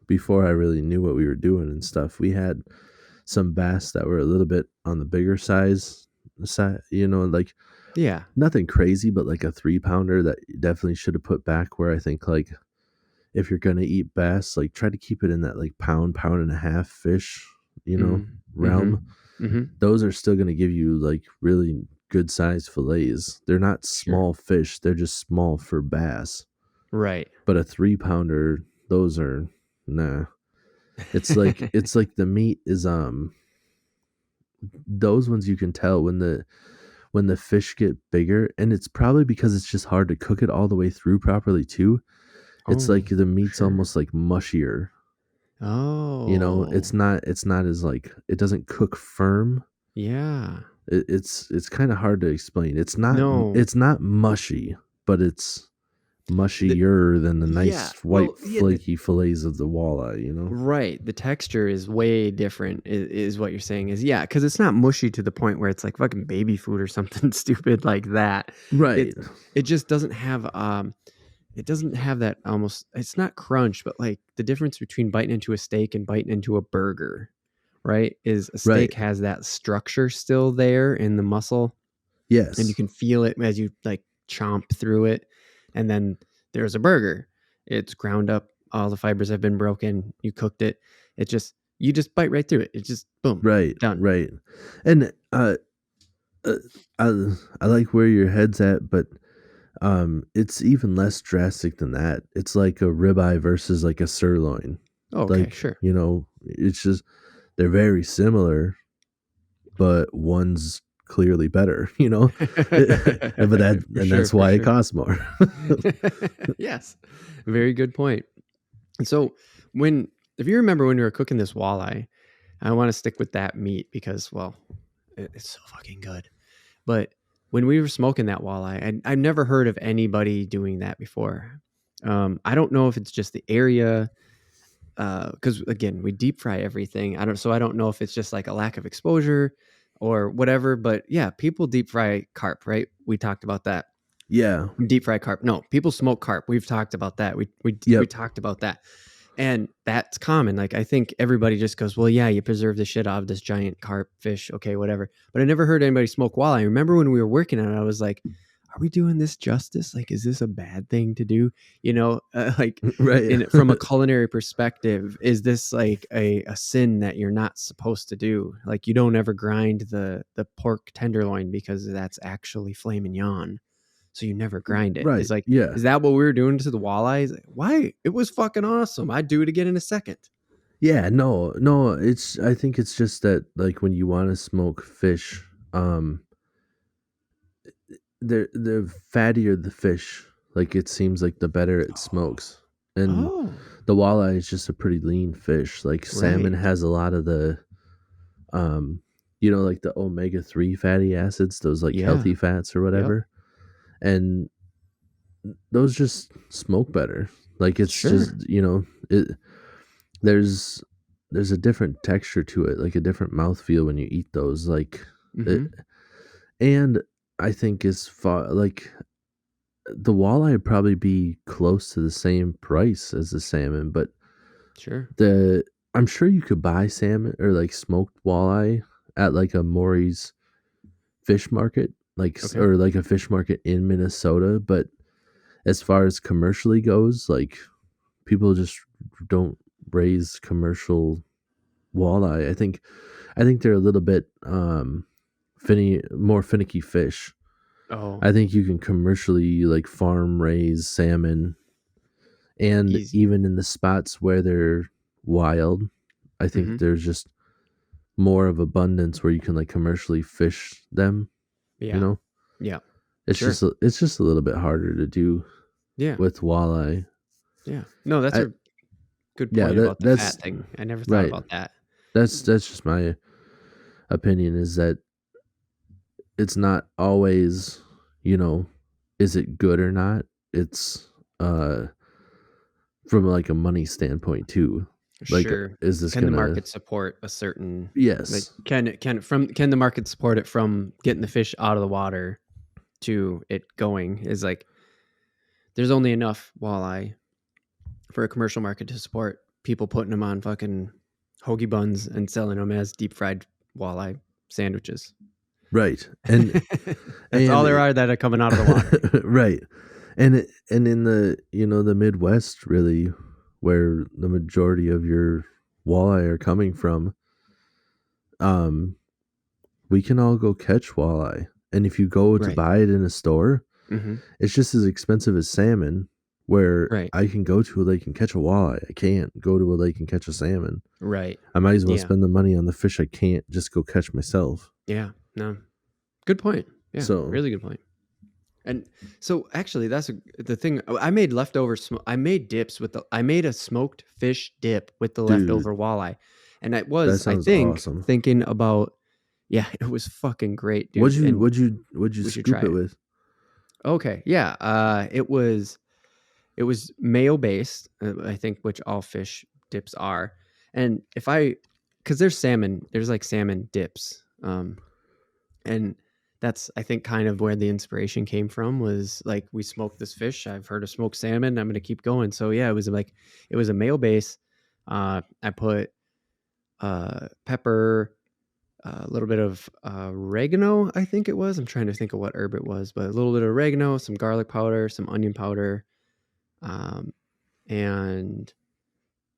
before I really knew what we were doing and stuff, we had some bass that were a little bit on the bigger size, like Yeah. nothing crazy, but like a 3 pounder that you definitely should have put back. Where I think like if you're gonna eat bass, like try to keep it in that like pound and a half fish, Mm. realm. Mhm. Mhm. Those are still gonna give you like really good sized fillets. They're not Sure. small fish; they're just small for bass. Right. But a 3 pounder, those are nah. It's like the meat is those ones you can tell when the fish get bigger, and it's probably because it's just hard to cook it all the way through properly too. It's Oh, like the meat's sure. almost like mushier. Oh. It's not as like it doesn't cook firm. Yeah. It's kind of hard to explain. It's not No. it's not mushy, but it's The mushier than the Yeah. nice white Well, yeah, flaky fillets of the walleye. right. The texture is way different is what you're saying is yeah, because it's not mushy to the point where it's like fucking baby food or something stupid like that. Right. It it just doesn't have that almost it's not crunch, but like the difference between biting into a steak and biting into a burger, right? Is a Right. steak has that structure still there in the muscle and you Yes. can feel it as you like chomp through it. And then there's a burger. It's ground up, all the fibers have been broken, you cooked it. You just bite right through it. It's just boom, Right. done. Right. And uh I like where your head's at, but it's even less drastic than that. It's like a ribeye versus like a sirloin. Oh, okay, Like, sure. it's just they're very similar, but one's clearly better. But For and sure, that's for why it sure. costs more. Yes. Very good point. And so when if you remember when we were cooking this walleye, I want to stick with that meat because well, it's so fucking good. But when we were smoking that walleye, I've never heard of anybody doing that before. I don't know if it's just the area, because again, we deep fry everything. I don't know if it's just like a lack of exposure or whatever. But yeah, people deep fry carp, right? We talked about that. Yeah. Deep fry carp. No, people smoke carp. We've talked about that. We Yep. talked about that. And that's common. Like I think everybody just goes, well, yeah, you preserve the shit out of this giant carp fish, okay, whatever. But I never heard anybody smoke walleye. I remember when we were working on it, I was like, are we doing this justice? Like, is this a bad thing to do? Like Right. from a culinary perspective, is this like a sin that you're not supposed to do? Like, you don't ever grind the pork tenderloin because that's actually filet mignon. So you never grind it. Right. It's like, Yeah. is that what we were doing to the walleyes? Like, why? It was fucking awesome. I'd do it again in a second. Yeah, no, I think it's just that like when you want to smoke fish, the fattier the fish, like it seems like the better it smokes. And Oh, the walleye is just a pretty lean fish. Like salmon right. has a lot of the um like the omega-3 fatty acids, those like Yeah. healthy fats or Yep. whatever. And those just smoke better. Like it's just, Sure. it there's a different texture to it, like a different mouthfeel when you eat those. Like it, Mm-hmm. and I think as far like the walleye would probably be close to the same price as the salmon, but Sure. the I'm sure you could buy salmon or like smoked walleye at like a Maury's fish market, Okay. or like a fish market in Minnesota. But as far as commercially goes, like people just don't raise commercial walleye. I think they're a little bit more finicky fish. Oh, I think you can commercially like farm raise salmon, and easy. even in the spots where they're wild, I think Mm-hmm. there's just more of abundance where you can like commercially fish them, you Yeah. know? Yeah. It's Sure. just a little bit harder to do Yeah. with walleye. Yeah. No, that's I a good Yeah, point about the that's fat thing. I never thought right. about that. That's just my opinion, is that it's not always, you know, is it good or not? It's uh from like a money standpoint too. Like, Sure. is this Can the gonna market support a certain, like, yes. can the market support it from getting the fish out of the water to it going? Is like, there's only enough walleye for a commercial market to support people putting them on fucking hoagie buns and selling them as deep fried walleye sandwiches. Right. And That's all there and are that are coming out of the water. right. And in the, the Midwest, really, where the majority of your walleye are coming from, um we can all go catch walleye. And if you go to Right. buy it in a store, Mm-hmm. it's just as expensive as salmon, where Right. I can go to a lake and catch a walleye. I can't go to a lake and catch a salmon. Right. I might as well Yeah. spend the money on the fish I can't just go catch myself. Yeah. No. Good point. Yeah. So, Really good point. And so actually, the thing. I made leftover. I made dips with the. I made a smoked fish dip with the dude, leftover walleye, and I that was, I sounds think, awesome. thinking about. Yeah, it was fucking great, What'd dude. you And what'd you what'd you we should scoop try it it. with? Okay. Yeah. It was mayo based. I think, which all fish dips are. And because there's like salmon dips. And that's, I think, kind of where the inspiration came from, was like, we smoked this fish, I've heard of smoked salmon, I'm going to keep going. So yeah, it was a mayo base. I put pepper, a little bit of oregano, I think it was. I'm trying to think of what herb it was, but a little bit of oregano, some garlic powder, some onion powder, um, and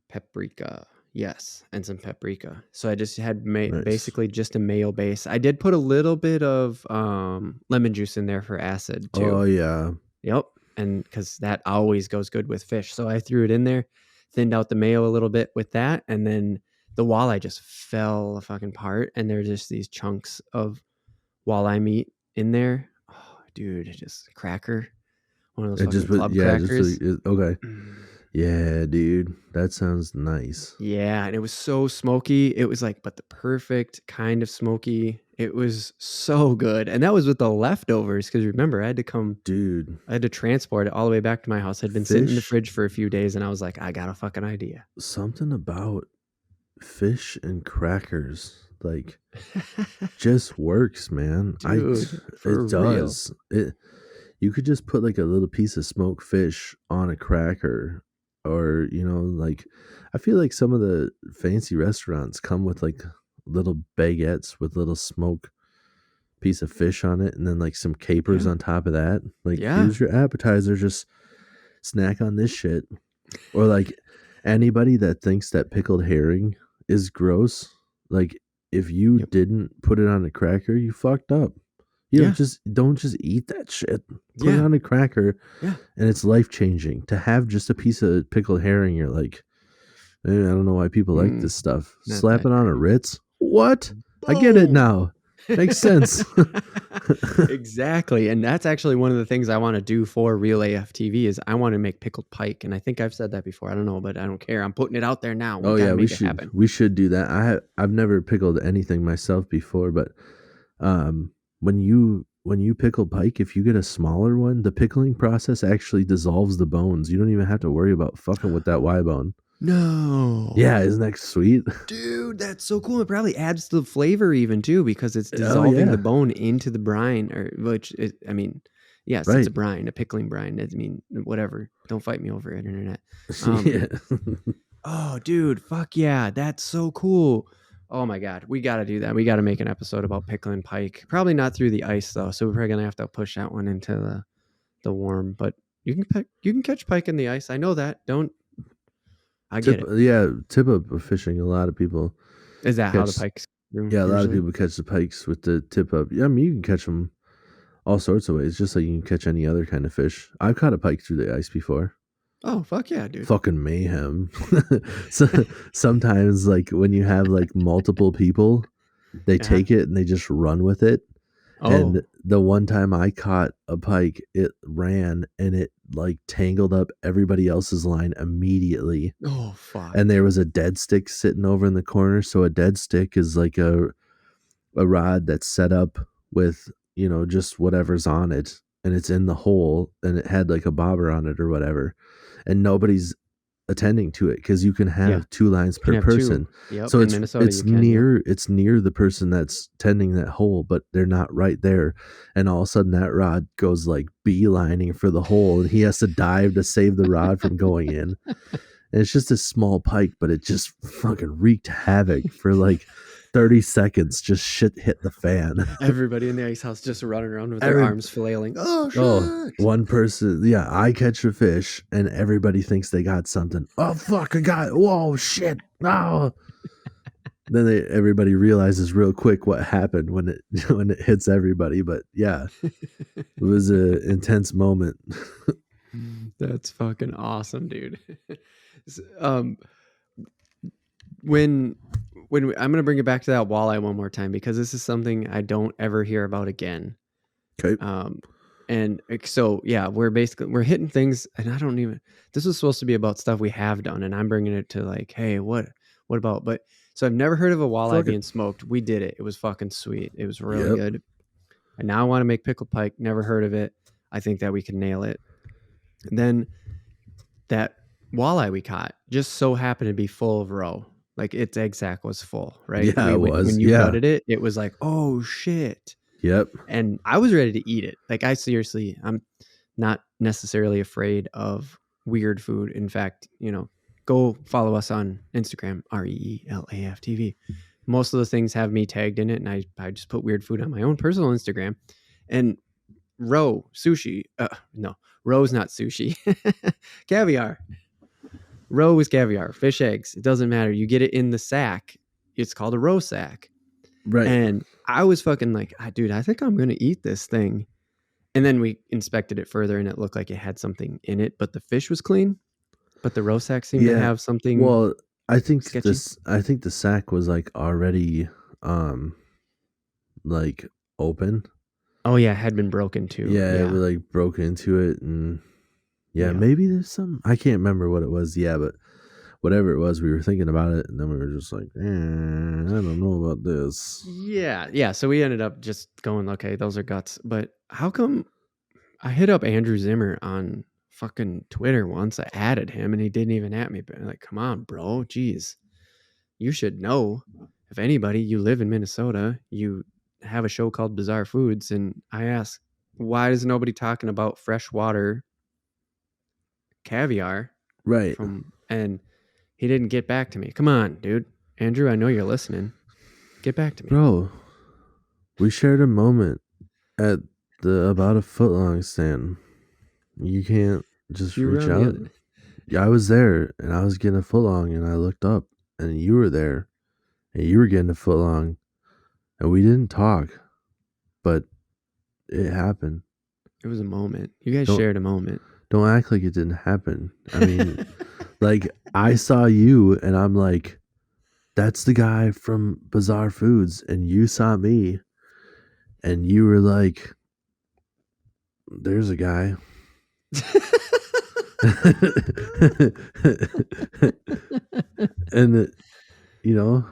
paprika. Yes, and some paprika. So I just had Nice. basically just a mayo base. I did put a little bit of lemon juice in there for acid Oh too. yeah. Yep, and because that always goes good with fish. So I threw it in there, thinned out the mayo a little bit with that, and then the walleye just fell fucking apart, and there's just these chunks of walleye meat in there. Oh, dude, just cracker, one of those It just fucking put club yeah, just crackers. okay. Mm. Yeah, dude. That sounds nice. Yeah, and it was so smoky. It was like, but the perfect kind of smoky. It was so good. And that was with the leftovers, because remember, Dude, I had to transport it all the way back to my house. I'd been sitting in the fish, fridge for a few days, and I was like, I got a fucking idea. something about fish and crackers, like, just works, man. Dude, for It real. does. You could just put like a little piece of smoked fish on a cracker, or like, I feel like some of the fancy restaurants come with like little baguettes with little smoked piece of fish on it and then like some capers Yeah. on top of that. Like, Yeah. here's your appetizer, just snack on this shit. Or like anybody that thinks that pickled herring is gross, like if you Yep. didn't put it on a cracker, you fucked up. You know, Yeah. just don't just eat that shit. Put it Yeah. on a cracker Yeah. and it's life changing. To have just a piece of pickled herring, you're like, I don't know why people like this stuff. Not Slap that it on a great. Ritz. What? I get it Boom. now. Makes sense. Exactly. And that's actually one of the things I want to do for Real AFTV is I want to make pickled pike. And I think I've said that before. I don't know, but I don't care. I'm putting it out there now. We Oh got yeah, to make it happen. we should do that. I've never pickled anything myself before, but when you pickle pike, if you get a smaller one, the pickling process actually dissolves the bones. You don't even have to worry about fucking with that Y bone. No. Yeah, isn't that sweet? Dude, that's so cool. It probably adds to the flavor even too because it's Oh dissolving yeah. the bone into the brine or which is, I mean, yes, it's a Right. brine, a pickling brine. I mean, whatever. Don't fight me over it, internet. Yeah. Oh, dude, fuck yeah, that's so cool. Oh my god, we got to do that. We got to make an episode about pickling pike. Probably not through the ice though, so we're probably gonna have to push that one into the warm. But you can catch pike in the ice. I know that. Don't I get it? Tip up fishing. A lot of people Is that how the catch. pikes do Yeah, a lot of usually? people catch the pikes with the tip up. Yeah, I mean you can catch them all sorts of ways, just like you can catch any other kind of fish. I've caught a pike through the ice before. Oh fuck yeah, dude. Fucking mayhem. So sometimes, like when you have like multiple people, they Yeah. take it and they just run with it. Oh. And the one time I caught a pike, it ran and it like tangled up everybody else's line immediately. Oh fuck. And there was a dead stick sitting over in the corner. So a dead stick is like a rod that's set up with, just whatever's on it, and it's in the hole and it had like a bobber on it or whatever. And nobody's attending to it because you can Yeah. have two lines You can per have two. person. Yep. So In it's Minnesota, it's you can. Yep. near the person that's tending that hole, but they're not right there. And all of a sudden that rod goes like beelining for the hole and he has to dive to save the rod from going in. And it's just a small pike, but it just fucking wreaked havoc for like 30 seconds. Just shit hit the fan. Everybody in the ice house just running around with their Every arms flailing. Oh Oh, shit. one person, yeah, I catch a fish and everybody thinks they got something. Oh fuck, I got it. Whoa, shit. Oh. Then everybody realizes real quick what happened when it when it hits everybody. But yeah, it was an intense moment. That's fucking awesome, dude. um, when I'm gonna bring it back to that walleye one more time because this is something I don't ever hear about again. Okay. And so yeah, we're hitting things, and I don't even. This was supposed to be about stuff we have done, and I'm bringing it to like, hey, what about? But so I've never heard of a walleye Fuck it. being smoked. We did it. It was fucking sweet. It was really Yep. good. And now I want to make pickled pike. Never heard of it. I think that we can nail it. And then that walleye we caught just so happened to be full of roe. Like its egg sac was full, right? Yeah, it was. When you Yeah. gutted it, it was like, oh shit. Yep. And I was ready to eat it. Like I'm not necessarily afraid of weird food. In fact, go follow us on Instagram, REELAFTV. Most of the things have me tagged in it, and I just put weird food on my own personal Instagram. And roe sushi, no, roe's not sushi. Caviar. Roe is caviar, fish eggs. It doesn't matter. You get it in the sack. It's called a roe sack. Right. And I was fucking like, dude, I think I'm going to eat this thing. And then we inspected it further and it looked like it had something in it, but the fish was clean. But the roe sack seemed to Yeah. have something Well, I think sketchy. the sack was like already like open. Oh yeah, it had been broken too. Yeah, Yeah. it was like broke into it and yeah, Yeah. maybe there's some. I can't remember what it was. Yeah, but whatever it was, we were thinking about it, and then we were just like, I don't know about this. Yeah. Yeah. So we ended up just going, okay, those are guts. But how come I hit up Andrew Zimmer on fucking Twitter once? I added him and he didn't even at me. But I'm like, come on, bro. Jeez. You should know. If anybody, you live in Minnesota, you have a show called Bizarre Foods. And I asked, why is nobody talking about freshwater caviar? Right. And he didn't get back to me. Come on, dude. Andrew, I know you're listening. Get back to me. Bro, we shared a moment at the about a foot long stand. You can't just You were reach on the out. other. Yeah, I was there and I was getting a foot long and I looked up and you were there and you were getting a foot long and we didn't talk, but it happened. It was a moment. You guys Don't shared a moment. don't act like it didn't happen. I mean, like I saw you and I'm like, that's the guy from Bizarre Foods, and you saw me and you were like, there's a guy. And you know,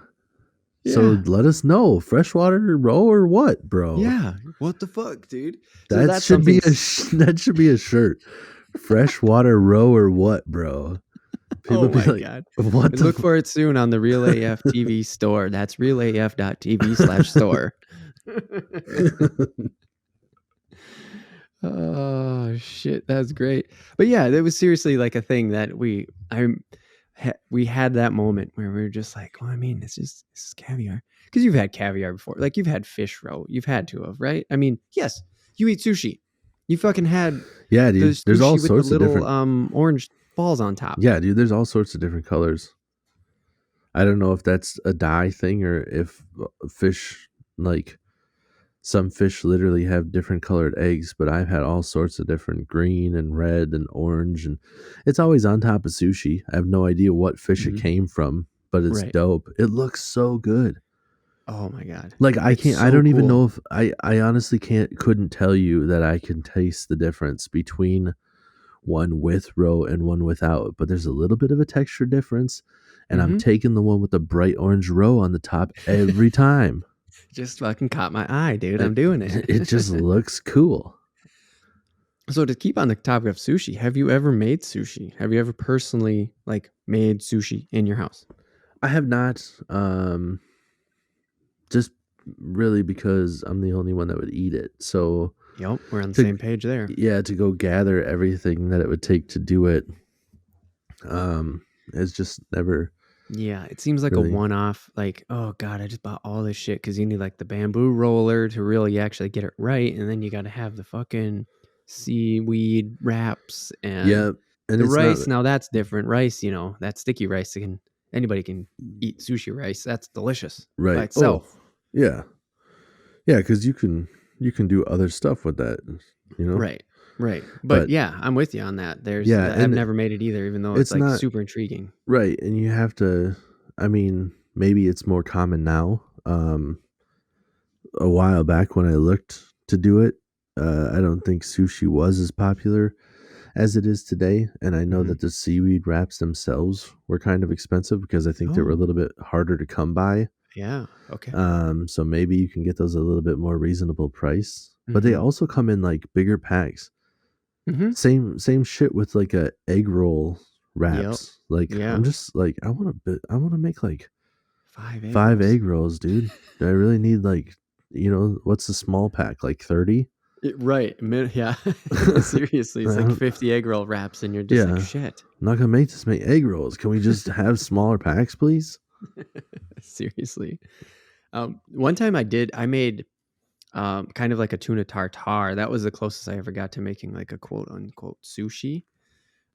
so Yeah. let us know, freshwater row or what, bro? Yeah. What the fuck, dude? So That that's should be something. that should be a shirt. Freshwater row or what, bro? People Oh be my like, god. what And look the for it soon on the Real AF TV store. That's realaf.tv/store. Oh shit, that's great. But yeah, it was seriously like a thing that we had that moment where we were just like, well, I mean, this is caviar because you've had caviar before, like you've had fish roe, you've had to have, right? I mean, yes, you eat sushi. You fucking had Yeah, the dude. There's all sushi with the sorts of little different. orange balls on top. Yeah, dude. There's all sorts of different colors. I don't know if that's a dye thing or if fish, like some fish literally have different colored eggs, but I've had all sorts of different green and red and orange, and it's always on top of sushi. I have no idea what fish it Mhm. came from, but it's Right. dope. It looks so good. Oh my god. Like It's I so don't even cool. know if I honestly couldn't tell you that I can taste the difference between one with roe and one without, but there's a little bit of a texture difference, and I'm Mhm. taking the one with the bright orange roe on the top every time. Just fucking caught my eye, dude. It I'm doing it just it. looks cool. So to keep on the topic of sushi, have you ever made sushi? Have you ever personally like made sushi in your house? I have not just really because I'm the only one that would eat it. So Yep, we're on the to same page there. yeah, to go gather everything that it would take to do it is just never Yeah, it seems like a really. one-off. Like, oh god, I just bought all this shit because you need like the bamboo roller to really actually get it right, and then you got to have the fucking seaweed wraps and Yeah, and the it's not rice. Now that's different. Rice, that sticky rice. Anybody can eat sushi rice. That's delicious by right. Oh, itself. yeah. Yeah, cuz you can do other stuff with that, you know? Right. Right. But But yeah, I'm with you on that. yeah, I've and never made it either, even though it's it's like not super intriguing. right, and you have to I mean, maybe it's more common now. A while back when I looked to do it, I don't think sushi was as popular as it is today. And I know Hmm. that the seaweed wraps themselves were kind of expensive because I think they were a Oh, little bit harder to come by. yeah. Okay. So maybe you can get those a little bit more reasonable price. But they Hmm. also come in like bigger packs. Hmm. Same shit with like a egg roll Yep. wraps. Like I'm Yeah. just like I want to make like 5 egg five rolls. egg rolls, dude. Do I really need like what's the small pack? Like 30? Right. Yeah. Seriously, I it's like don't, 50 egg roll wraps, and you're just like, yeah. shit. I'm not gonna make this many egg rolls. Can we just have smaller packs, please? Seriously. One time I made kind of like a tuna tartare. That was the closest I ever got to making like a quote unquote sushi.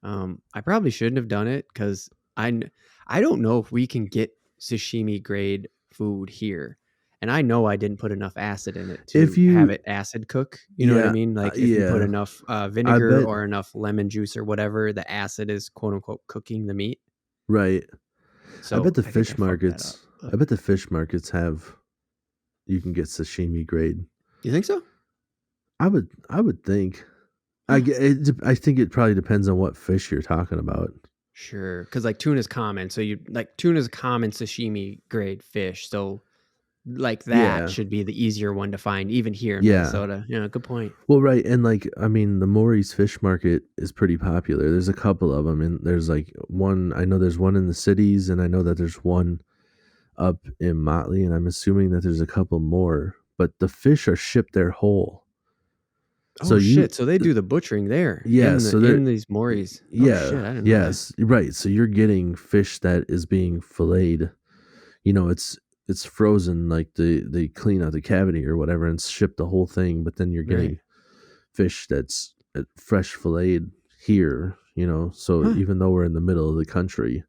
I probably shouldn't have done it because I don't know if we can get sashimi grade food here, and I know I didn't put enough acid in it If to have you, it acid cook. You know what I yeah, mean? Like if you put yeah, enough I vinegar bet, or enough lemon juice or whatever, the acid is quote unquote cooking the meat. right. I bet So the I think I fish fucked that up. markets, I bet the fish markets have, you can get sashimi grade. You think so? I would think. I think it probably depends on what fish you're talking about. Sure, because like tuna's common, so you like tuna's a common sashimi grade fish, so like that Yeah, should be the easier one to find even here in yeah. Minnesota. Yeah, good point. Well, right, and like I mean, the Maury's Fish Market is pretty popular. There's a couple of them, and there's like one. I know there's one in the cities, and I know that there's one up in Motley, and I'm assuming that there's a couple more. But the fish are shipped there whole, so Oh you, shit! So they do the butchering there yeah, so they're, in these Morys. Oh yeah, shit! I didn't know that. yes, right. So you're getting fish that is being filleted. It's it's frozen, like they clean out the cavity or whatever and ship the whole thing, but then you're Right. getting fish that's fresh filleted here, so Huh. even though we're in the middle of the country,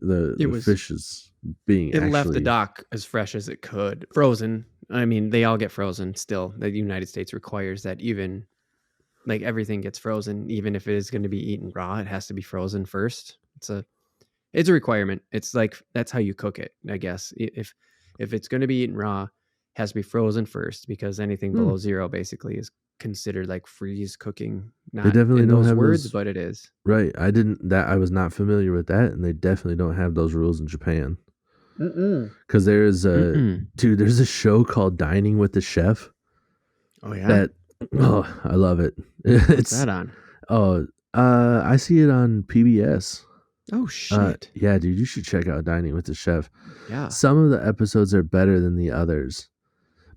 It the was fish is being it left the actually. dock as fresh as it could. Frozen. I mean, they all get frozen still. The United States requires that even like everything gets frozen, even if it is going to be eaten raw, it has to be frozen first. It's a requirement. It's like that's how you cook it, I guess. If it's going to be eaten raw, it has to be frozen first because anything Hmm, below zero basically is considered like freeze cooking. they Not definitely in don't those have words, those. but it is. Right, I was not familiar with that, and they definitely don't have those rules in Japan. Mm-mm. Because Mm-mm. there's a show called Dining with the Chef Oh yeah, that, oh, I love it. what's It's that on? oh, I see it on PBS. Oh shit. Yeah, dude, you should check out Dining with the Chef. Yeah. Some of the episodes are better than the others,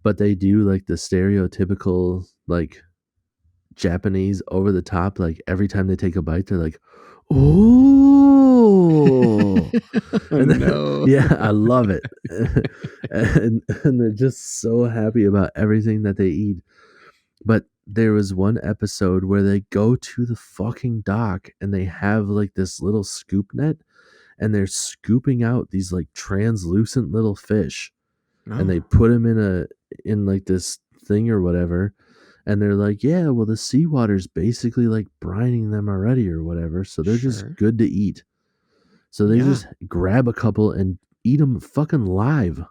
but they do like the stereotypical like Japanese over the top. Like every time they take a bite, they're like, "Oh," Oh and then, no. yeah, I love it, and they're just so happy about everything that they eat. But there was one episode where they go to the fucking dock and they have like this little scoop net and they're scooping out these like translucent little fish and they Oh, put them in like this thing or whatever, and they're like, yeah, well, the seawater's basically like brining them already or whatever, so they're just sure. good to eat. So they Yeah. just grab a couple and eat them fucking live,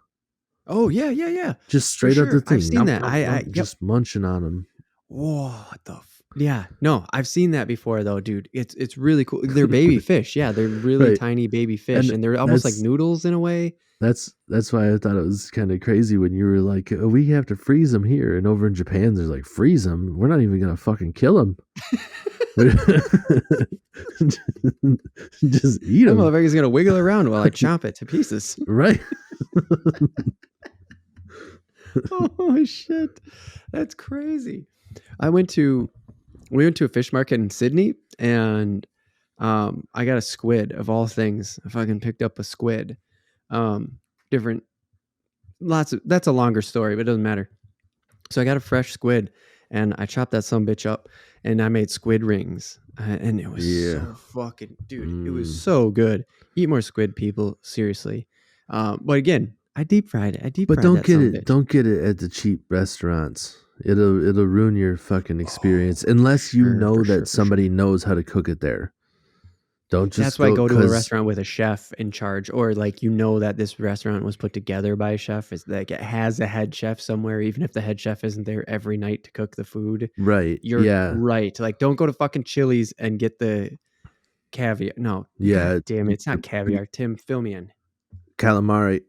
Oh yeah, yeah, yeah. just For straight out the sure. I've thing, seen nom, that. nom, I nom, yep. just munching on them. What the yeah. No, I've seen that before though, dude. It's really cool. They're baby fish. Yeah, they're really Right, tiny baby fish and and they're almost like noodles in a way. that's why I thought it was kind of crazy when you were like, oh, we have to freeze them here, and over in Japan, there's like, freeze them. We're not even gonna fucking kill them. Just eat That them, motherfucker's gonna wiggle around while I chop it to pieces. right? Oh shit. That's crazy. I went to we went to a fish market in Sydney and I got a squid of all things. I fucking picked up a squid. Um different lots of that's a longer story, but it doesn't matter. So I got a fresh squid and I chopped that some bitch up and I made squid rings. And it was Yeah. so fucking dude, it was Mm. so good. Eat more squid, people, seriously. But again, I deep fried it. I deep But fried that some bitch. don't get it at the cheap restaurants. It'll ruin your fucking experience Oh, unless you know for that sure, for sure. somebody knows how to cook it there. Don't That's just why I go go to a because restaurant with a chef in charge, or like that this restaurant was put together by a chef. Is like it has a head chef somewhere, even if the head chef isn't there every night to cook the food. right, You're yeah, right. Like, don't go to fucking Chili's and get the caviar. No, god yeah, damn it, it's not caviar. Tim, fill me in. calamari.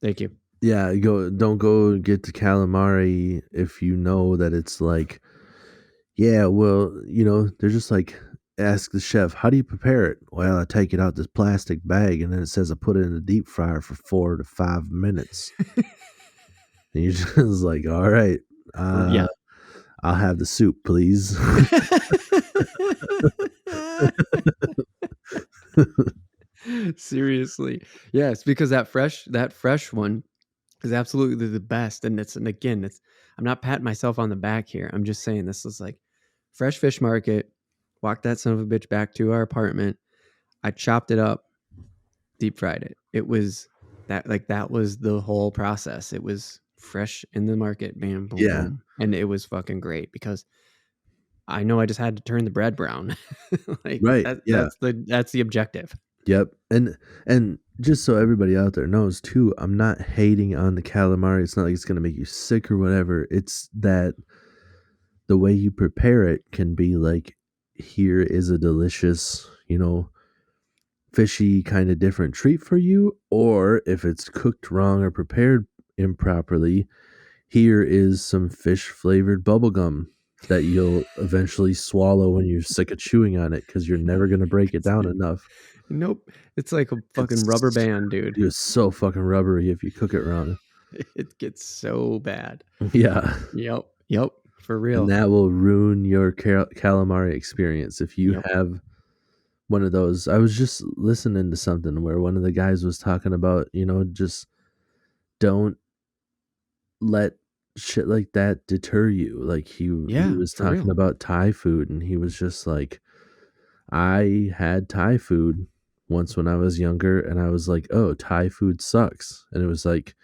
Thank you. Yeah, don't go get the calamari if you know that it's like, yeah, well, they're just like, ask the chef, how do you prepare it? Well, I take it out this plastic bag and then it says I put it in the deep fryer for 4 to 5 minutes. And you're just like, all right, uh, Yeah. I'll have the soup, please. Seriously. Yes, because that fresh one is absolutely the best. And again, it's I'm not patting myself on the back here. I'm just saying this is like fresh fish market. Walked that son of a bitch back to our apartment. I chopped it up, deep fried it. It was that was the whole process. It was fresh in the market, bam, boom, Yeah, boom. And it was fucking great because I know I just had to turn the bread brown. Like right. Yeah. that's the objective. Yep. And just so everybody out there knows too, I'm not hating on the calamari. It's not like it's going to make you sick or whatever. It's that the way you prepare it can be like, here is a delicious, fishy kind of different treat for you, or if it's cooked wrong or prepared improperly, here is some fish flavored bubblegum that you'll eventually swallow when you're sick of chewing on it because you're never going to break it down enough. Nope. It's like a fucking rubber It's band, dude. it's so fucking rubbery if you cook it wrong. It gets so bad. Yeah, Yep. Yep. For and real. that will ruin your calamari experience if you Yep. have one of those. I was just listening to something where one of the guys was talking about, just don't let shit like that deter you. Like he Yeah, was for talking real. about Thai food, and he was just like, I had Thai food once when I was younger, and I was like, oh, Thai food sucks. And it was like,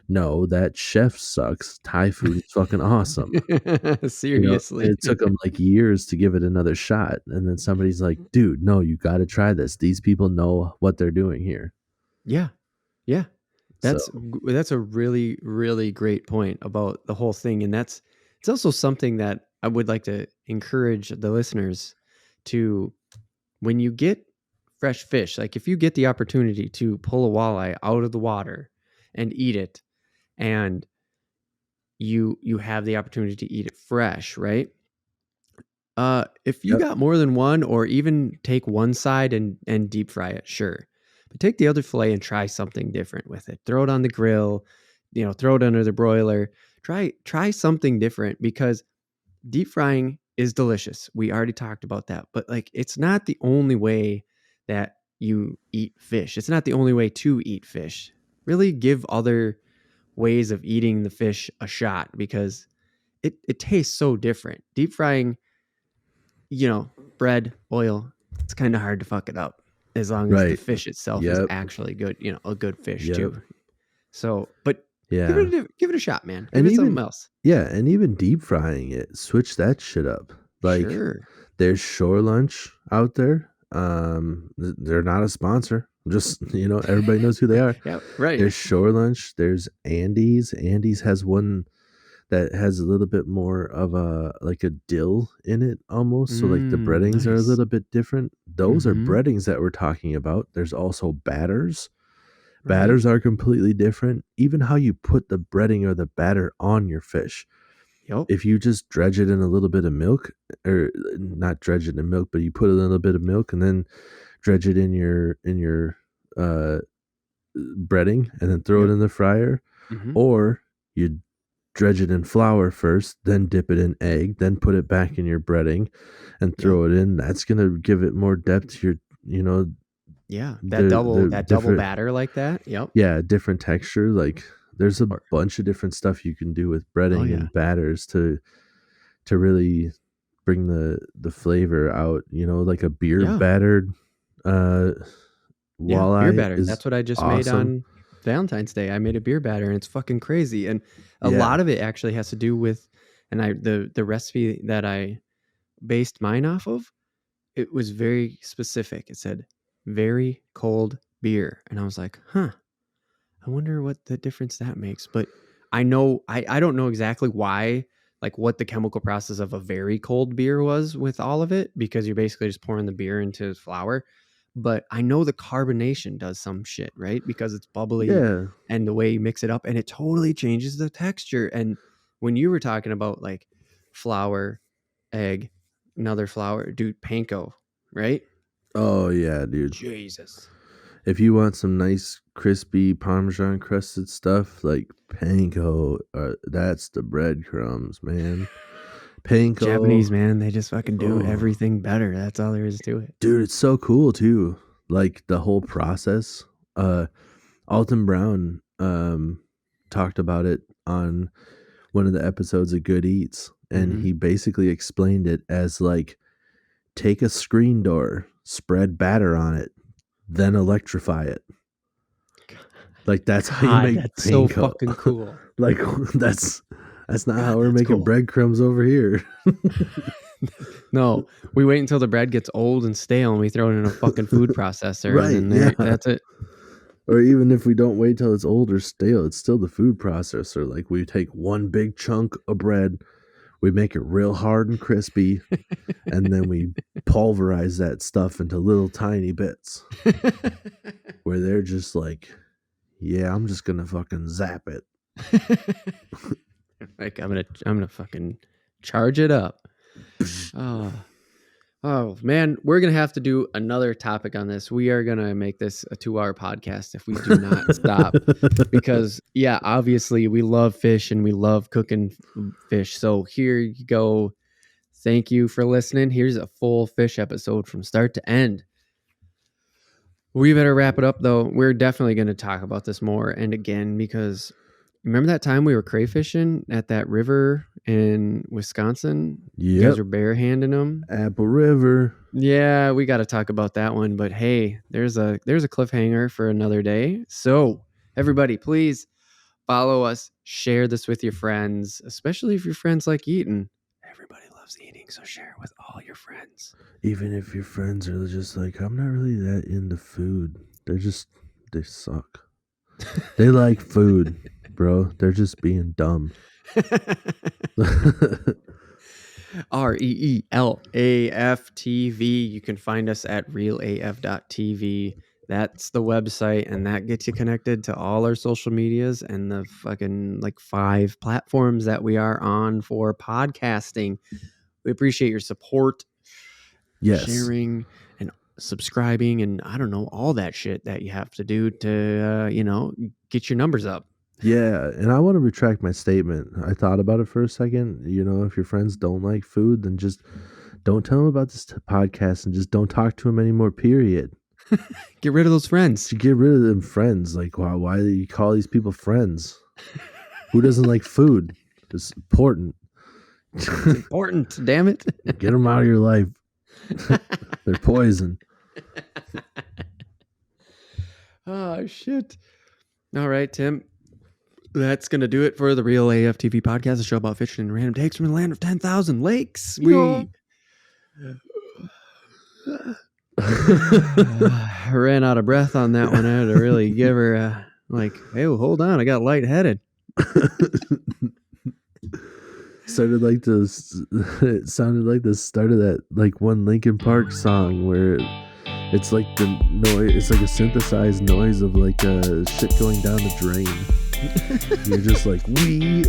no, that chef sucks. Thai food is fucking awesome. And Seriously. it took him like years to give it another shot. And then somebody's like, dude, no, you got to try this. These people know what they're doing here. Yeah. Yeah. So, That's a really, really great point about the whole thing. And it's also something that I would like to encourage the listeners to, when you get fresh fish, like if you get the opportunity to pull a walleye out of the water and eat it, and you have the opportunity to eat it fresh, right? If you yep, got more than one, or even take one side and deep fry it, sure. But take the other fillet and try something different with it. Throw it on the grill, throw it under the broiler. Try something different, because deep frying is delicious. We already talked about that, but like it's not the only way that you eat fish. It's not the only way to eat fish. Really give other ways of eating the fish a shot, because it tastes so different. Deep frying, bread, oil, it's kind of hard to fuck it up, as long as the right. fish itself is Yep, actually good, a good fish yep. too. So, but Yeah. give it a shot, man. Give And it something even, else. yeah, and even deep frying it, switch that shit up. Like, Sure. there's Shore Lunch out there. They're not a sponsor. Just, everybody knows who they are. Yeah, right. There's Shore Lunch. There's Andy's. Andy's has one that has a little bit more of a dill in it almost. So like the breadings are a Nice. little bit different. Those are Mm-hmm. breadings that we're talking about. There's also batters. Right. Batters are completely different. Even how you put the breading or the batter on your fish. Yep. If you just dredge it in a little bit of milk, or not dredge it in milk, but you put a little bit of milk and then dredge it in your uh breading and then throw it Yep. in the fryer, Mm-hmm. or you dredge it in flour first, then dip it in egg, then put it back in your breading and Yep. throw it in. That's gonna give it more depth to your, Yeah. the That double different, batter like that. Yep. yeah, different texture. Like there's a Or bunch of different stuff you can do with oh breading yeah. and batters to really bring the flavor out. Like a beer Yeah. battered uh Yeah. Beer walleye batter. is That's what I just made awesome. on Valentine's Day. I made a beer batter, and it's fucking crazy. And a Yeah. lot of it actually has to do with, and the recipe that I based mine off of, it was very specific. It said very cold beer. And I was like, huh, I wonder what the difference that makes. But I know I don't know exactly why, like what the chemical process of a very cold beer was with all of it, because you're basically just pouring the beer into flour. But I know the carbonation does some shit, right? Because it's bubbly, Yeah. and the way you mix it up, and it totally changes the texture. And when you were talking about like flour, egg, another flour, dude, panko, right? Oh yeah, dude. Jesus. If you want some nice crispy Parmesan crusted stuff, like panko, that's the breadcrumbs, man. Japanese, Panko, man, they just fucking do oh, everything better. That's all there is to it. dude, it's so cool too. Like the whole process. Alton Brown talked about it on one of the episodes of Good Eats, and Mm-hmm. he basically explained it as like take a screen door, spread batter on it, then electrify it. Like that's how you God, make that's so panko. fucking cool. Like that's that's not how God, we're that's making cool. breadcrumbs over here. No, we wait until the bread gets old and stale, and we throw it in a fucking food processor, and Right, then yeah. that's it. Or even if we don't wait till it's old or stale, it's still the food processor. Like we take one big chunk of bread, we make it real hard and crispy, and then we pulverize that stuff into little tiny bits where they're just like, yeah, I'm just gonna fucking zap it. Like I'm gonna fucking charge it up. Oh, oh man, we're gonna have to do another topic on this. We are gonna make this a 2-hour podcast if we do not stop. Because yeah, obviously we love fish and we love cooking fish. So here you go. Thank you for listening. Here's a full fish episode from start to end. We better wrap it up though. We're definitely going to talk about this more and again, because Remember that time we were crayfishing at that river in Wisconsin? You Yep. guys were barehanding them. Apple River. Yeah, we got to talk about that one. But hey, there's a cliffhanger for another day. So everybody, please follow us. Share this with your friends, especially if your friends like eating. Everybody loves eating, so share it with all your friends. Even if your friends are just like, I'm not really that into food. They suck. They like food, bro. They're just being dumb. REELAF-TV. You can find us at realaf.tv. That's the website, and that gets you connected to all our social medias and the fucking 5 platforms that we are on for podcasting. We appreciate your support, Yes. sharing, and subscribing, and I don't know, all that shit that you have to do to, get your numbers up. Yeah, and I want to retract my statement. I thought about it for a second. If your friends don't like food, then just don't tell them about this podcast and just don't talk to them anymore, period. Get rid of those friends. You get rid of them friends. Like, why do you call these people friends? Who doesn't like food? It's important. It's important, damn it. Get them out of your life. They're poison. Oh, shit. All right, Tim. That's going to do it for the Real AF TV podcast, a show about fishing and random takes from the land of 10,000 lakes. We ran out of breath on that one. I had to really give her hey, hold on. I got lightheaded. It sounded like the start of that one Linkin Park song where it's like the noise. It's like a synthesized noise of shit going down the drain. You're just like, we.